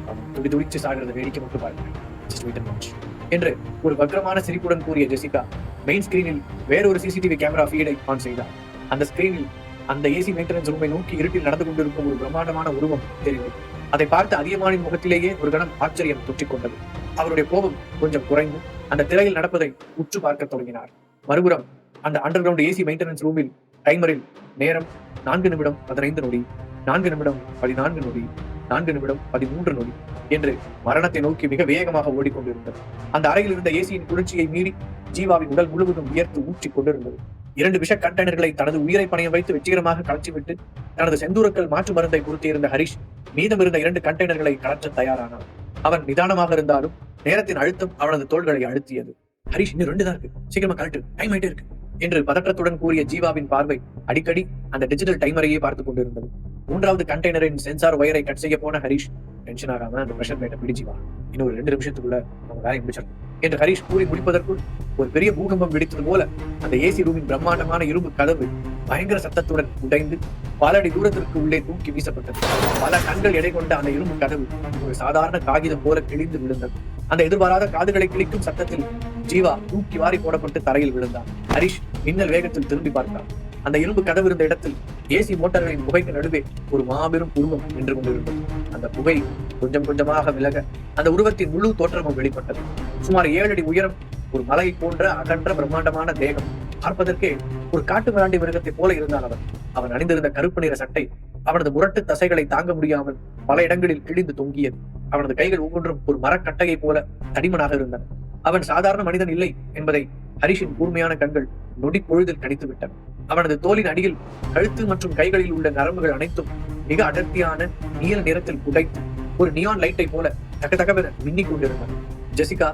அவன் துடிச்சு சாகிறத வேடிக்கை மட்டும் பாருங்க என்று ஒரு வக்ரமான சிரிப்புடன் கூறிய ஜெசிகா மெயின் ஸ்கிரீனில் வேறொரு சிசிடிவி கேமரா ஃபீடை ஆன் செய்தார். அந்த ஸ்கிரீனில் அந்த ஏசி மெயின்டெனன்ஸ் ரூமை நோக்கி இருட்டில் நடந்து கொண்டிருக்கும் ஒரு பிரம்மாண்டமான உருவம் தெரிந்தது. அதை பார்த்து அதியமானின் முகத்திலேயே ஒரு கணம் ஆச்சரியம் தொற்றிக்கொண்டது. அவருடைய கோபம் கொஞ்சம் குறைந்து அந்த திரையில் நடப்பதை உற்று பார்க்க தொடங்கினார். மறுபுறம் அந்த அண்டர் கிரவுண்ட் ஏசி மெயின்டெனன்ஸ் ரூமில் டைமரில் நேரம் 4 நிமிடம் 15 நொடி, 4 நிமிடம் 14 நொடி, 4 நிமிடம் 13 நொடி என்று மரணத்தை நோக்கி மிக வேகமாக ஓடிக்கொண்டிருந்தது. அந்த அறையில் இருந்த ஏசியின் குளிர்ச்சியை மீறி ஜீவாவின் உடல் முழுவதும் வியர்த்து ஊற்றிக் கொண்டிருந்தது. 2 விஷ கண்டெய்னர்களை தனது உயிரை பணையம் வைத்து வெற்றிகரமாக கலச்சிவிட்டு தனது செந்தூரக்கல் மாற்று மருந்தை பொருத்தியிருந்த ஹரிஷ் மீதமிருந்த 2 கண்டெய்னர்களை கலற்ற தயாரானான். அவன் நிதானமாக இருந்தாலும் நேரத்தின் அழுத்தம் அவனது தோள்களை அழுத்தியது. ஹரிஷ், இன்னும் 2 தான் இருக்கு, சீக்கிரமா கலட்டு, டைம் ஆயிட்டே இருக்கு என்று பதற்றத்துடன் கூறிய ஜீவாவின் பார்வை அடிக்கடி அந்த டிஜிட்டல் டைமரையே பார்த்துக் கொண்டிருந்தது. 3வது கண்டெய்னரின் சென்சார் ஒயரை கட் செய்ய போன ஹரிஷ், டென்ஷன் ஆகாம அந்த பிரஷர் பிளேட்டை பிடிச்சிவா, இன்னும் ஒரு 2 நிமிஷத்துக்குள்ள நம்ம வேலையை முடிச்சிடணும் என்று ஹரிஷ் கூறி முடிப்பதற்குள் ஒரு பெரிய பூகம்பம் வெடித்தது போல அந்த ஏசி ரூமின் பிரம்மாண்டமான இரும்பு கதவு பயங்கர சத்தத்துடன் உடைந்து பல அடி தூரத்திற்கு உள்ளே தூக்கி வீசப்பட்டது. பல டன்கள் எடை கொண்ட அந்த இரும்பு கதவு ஒரு சாதாரண காகிதம் போல கிழிந்து விழுந்தது. அந்த எதிர்பாராத காதுகளை கிழிக்கும் சத்தத்தில் ஜீவா தூக்கி வாரி போடப்பட்டு தரையில் விழுந்தான். ஹரிஷ் மின்னல் வேகத்தில் திரும்பி பார்த்தான். அந்த இரும்பு கதவு இருந்த இடத்தில் ஏசி மோட்டார்களின் புகைக்கு நடுவே ஒரு மாபெரும் உருவம் நின்று கொண்டிருந்தது. அந்த புகை கொஞ்சம் கொஞ்சமாக விலக அந்த உருவத்தின் முழு தோற்றமும் வெளிப்பட்டது. சுமார் 7 அடி உயரம், ஒரு மலை போன்ற அகன்ற பிரம்மாண்டமான தேகம், பார்ப்பதற்கே ஒரு காட்டு மிராண்டி மிருகத்தை போல இருந்தான் அவன். அவன் அணிந்திருந்த கருப்பு நிற சட்டை அவனது முரட்டு தசைகளை தாங்க முடியாமல் பல இடங்களில் கிழிந்து தொங்கியது. அவனது கைகள் ஒவ்வொன்றும் ஒரு மரக்கட்டையை போல தடிமனாக இருந்தன. அவன் சாதாரண மனிதன் இல்லை என்பதை ஹரிஷின் கூர்மையான கண்கள் நொடி பொழுதில் கணித்து விட்டன. அவனது தோலின் அடியில் கழுத்து மற்றும் கைகளில் உள்ள நரம்புகள் அனைத்தும் மிக அடர்த்தியான நீல நிறத்தில் புடைத்து ஒரு நியான் லைட்டை போல தகதகவென மின்னிக் கொண்டிருந்தன. ஜெசிகா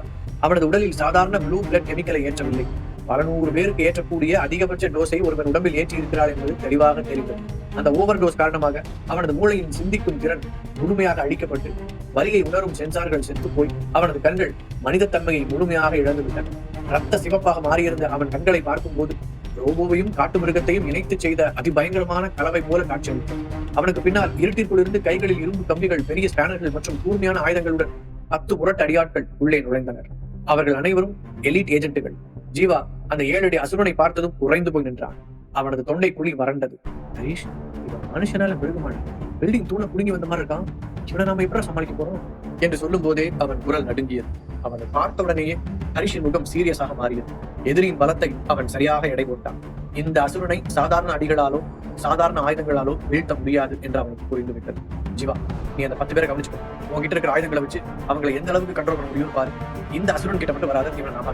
அவனது உடலில் சாதாரண ப்ளூ பிளட் கெமிக்கலை ஏற்றவில்லை. பல 100 பேருக்கு ஏற்றக்கூடிய அதிகபட்ச டோஸை ஒருவன் உடம்பில் ஏற்றி இருக்கிறார் என்பது தெளிவாக தெரிந்தது. அந்த ஓவர் டோஸ் காரணமாக அவனது மூளையின் சிந்திக்கும் திறன் முழுமையாக அழிக்கப்பட்டு வலியை உணரும் சென்சார்கள் செத்து போய் அவனது கண்கள் மனித தன்மையை முழுமையாக இழந்துவிட்டன. ரத்த சிவப்பாக மாறியிருந்த அவன் கண்களை பார்க்கும் போது ரோபோவையும் காட்டு மிருகத்தையும் இணைத்து செய்த அதிபயங்கரமான கலவை போல காட்சியளித்தது. அவனுக்கு பின்னால் இருட்டிற்குள் இருந்து கைகளில் இரும்பு கம்பிகள், பெரிய ஸ்பேனர்கள் மற்றும் கூர்மையான ஆயுதங்களுடன் 10 முரட்டு அடியாட்கள் உள்ளே நுழைந்தனர். அவர்கள் அனைவரும் எலிட் ஏஜென்ட்டுகள். ஜீவா அந்த 7 அடி அசுரனை பார்த்ததும் உறைந்து போய் நின்றான். அவனது தொண்டை குழி வறண்டது. ஹரிஷ், இவன் மனுஷனால மிருகமான பில்டிங் தூண குடுங்கி வந்த மாதிரி இருக்கான், இவனை நாம எப்படி சமாளிக்க போறோம் என்று சொல்லும் போதே அவன் குரல் நடுங்கியது. அவனை பார்த்தவுடனேயே ஹரிஷின் முகம் சீரியஸாக மாறியது. எதிரியின் பலத்தை அவன் சரியாக எடை போட்டான். இந்த அசுரனை சாதாரண அடிகளாலோ சாதாரண ஆயுதங்களாலோ வீழ்த்த முடியாது என்று அவனுக்கு புரிந்துவிட்டது. ஜீவா, நீ அந்த 10 பேரை கவனிச்சுக்கோ. உங்ககிட்ட இருக்கிற ஆயுதங்களை வச்சு அவங்களை எந்த அளவுக்கு கண்ட்ரோல் பண்ண முடியும் பாரு. இந்த அசுரன் கிட்ட மட்டும் வராத, இவனை நாம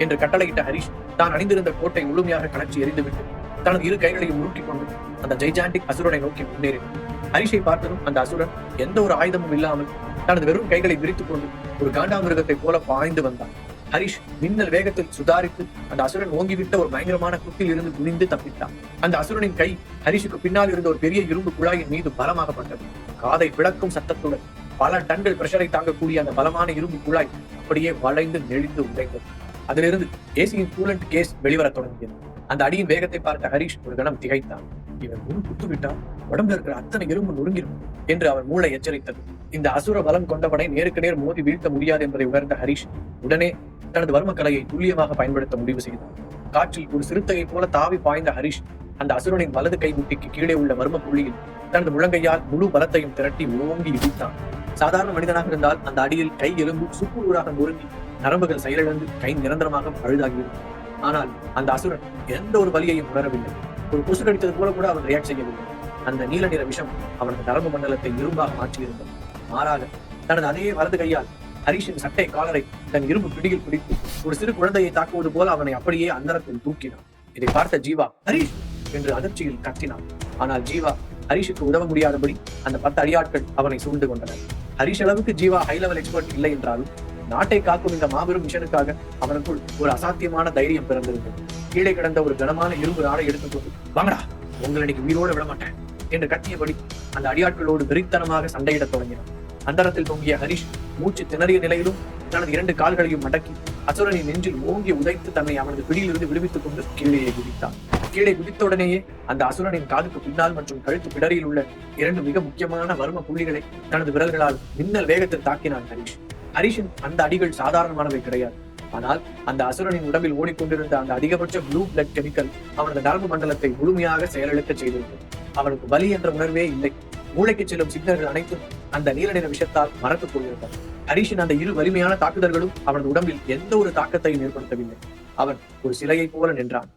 என்று கட்டளையிட்ட ஹரிஷ் தான் அணிந்திருந்த கோட்டை முழுமையாக கலச்சி எறிந்துவிட்டு தனது 2 கைகளையும் உருட்டிக் கொண்டு அந்த ஜெய்ஜாண்டிக் அசுரனை நோக்கி முன்னேறினான். ஹரிஷை பார்த்ததும் அந்த அசுரன் எந்த ஒரு ஆயுதமும் இல்லாமல் தனது வெறும் கைகளை விரித்துக் கொண்டு ஒரு காண்டாமிருகத்தை போல பாய்ந்து வந்தான். ஹரிஷ் மின்னல் வேகத்தில் சுதாரித்து அந்த அசுரன் ஓங்கிவிட்ட ஒரு பயங்கரமான குத்தில் இருந்து துணிந்து தப்பித்தான். அந்த அசுரனின் கை ஹரிஷுக்கு பின்னால் இருந்த ஒரு பெரிய இரும்பு குழாயின் மீது பலமாகப்பட்டது. காதை பிளக்கும் சத்தத்துடன் பல டன்கள் பிரஷரை தாங்கக்கூடிய அந்த பலமான இரும்பு குழாய் அப்படியே வளைந்து நெளிந்து உடைந்தது. அதிலிருந்து ஏசியின் கூலண்ட் கேஸ் வெளிவரத் தொடங்கியது. அந்த அடியின் வேகத்தை பார்த்த ஹரிஷ் ஒரு கணம் திகைத்தான். இவன் ஒரு குத்து விட்டால் உடம்புல இருக்கிற அத்தனை எறும்பு நொறுங்கிடும் என்று அவன் மூளை எச்சரித்தது. இந்த அசுர பலம் கொண்டவனை நேருக்கு நேர் மோதி வீழ்த்த முடியாது என்பதை உணர்ந்த ஹரிஷ் உடனே தனது வர்ம கலையை துல்லியமாக பயன்படுத்த முடிவு செய்தார். காற்றில் ஒரு சிறுத்தையை போல தாவி பாய்ந்த ஹரிஷ் அந்த அசுரனின் வலது கை முட்டிக்கு கீழே உள்ள மர்ம புள்ளியில் தனது முழங்கையால் முழு பலத்தையும் திரட்டி ஓங்கி இடித்தான். சாதாரண மனிதனாக இருந்தால் அந்த அடியில் கை எலும்பு சுக்குநூறாக நொறுங்கி நரம்புகள் செயலிழந்து கை நிரந்தரமாக பழுதாகியிருக்கும். ஆனால் அந்த அசுரன் எந்த ஒரு வலியையும் உணரவில்லை. ஒரு கொசு கடித்தது போல கூட அவன் ரியாக்ட் செய்யவில்லை. அந்த நீல நிற விஷம் அவனது நரம்பு மண்டலத்தை இரும்பாக மாற்றியிருந்தது. மாறாக தனது அதே வலது கையால் ஹரிஷின் சட்டை காலரை தன் இரும்பு பிடியில் பிடித்து ஒரு சிறு குழந்தையை தாக்குவது போல அவனை அப்படியே அந்தரத்தில் தூக்கினான். இதை பார்த்த ஜீவா ஹரிஷ் என்று அதிர்ச்சியில் கத்தினான். ஆனால் ஜீவா ஹரிஷுக்கு உதவ முடியாதபடி அந்த 10 அடியாட்கள் அவனை சூழ்ந்து கொண்டனர். ஹரிஷ் அளவுக்கு ஜீவா ஹை லெவல் எக்ஸ்பர்ட் இல்லை என்றாலும் நாட்டை காக்கும் இந்த மாபெரும் மிஷனுக்காக அவனுக்குள் ஒரு அசாத்தியமான தைரியம் பிறந்திருந்தது. கீழே கிடந்த ஒரு கனமான இரும்பு ராடை எடுத்துக்கொண்டு, வாங்கடா, உங்களை இன்னைக்கு உயிரோடு விட மாட்டேன் என்று கத்தியபடி அந்த அடியாட்களோடு வெறித்தனமாக சண்டையிடத் தொடங்கினான். அந்தரத்தில் தொங்கிய ஹரிஷ் மூச்சு திணறிய நிலையிலும் தனது 2 கால்களையும் மடக்கி அசுரனின் நெஞ்சில் ஓங்கி உதைத்து தன்னை அவனது பிடியிலிருந்து விடுவித்துக் கொண்டு கீழே குதித்தான். கீழே குதித்தவுடனேயே அந்த அசுரனின் காதுக்கு பின்னால் மற்றும் கழுத்து பிடரியில் உள்ள 2 மிக முக்கியமான வர்ம புள்ளிகளை தனது விரல்களால் மின்னல் வேகத்தில் தாக்கினான் ஹரிஷ். ஹரிஷின் அந்த அடிகள் சாதாரணமானவை கிடையாது. ஆனால் அந்த அசுரனின் உடம்பில் ஓடிக்கொண்டிருந்த அந்த அதிகபட்ச ப்ளூ பிளட் கெமிக்கல் அவனது நரம்பு மண்டலத்தை முழுமையாக செயலிழக்க செய்திருந்தது. அவனுக்கு வலி என்ற உணர்வே இல்லை. மூளைக்கு செல்லும் சிக்னல்கள் அனைத்தும் அந்த நீல நிற விஷயத்தால் மறந்து போயிருந்தன. ஹரிஷின் அந்த இரு வலிமையான தாக்குதல்களும் அவனது உடம்பில் எந்த ஒரு தாக்கத்தையும் ஏற்படுத்தவில்லை. அவன் ஒரு சிலையை போல நின்றான்.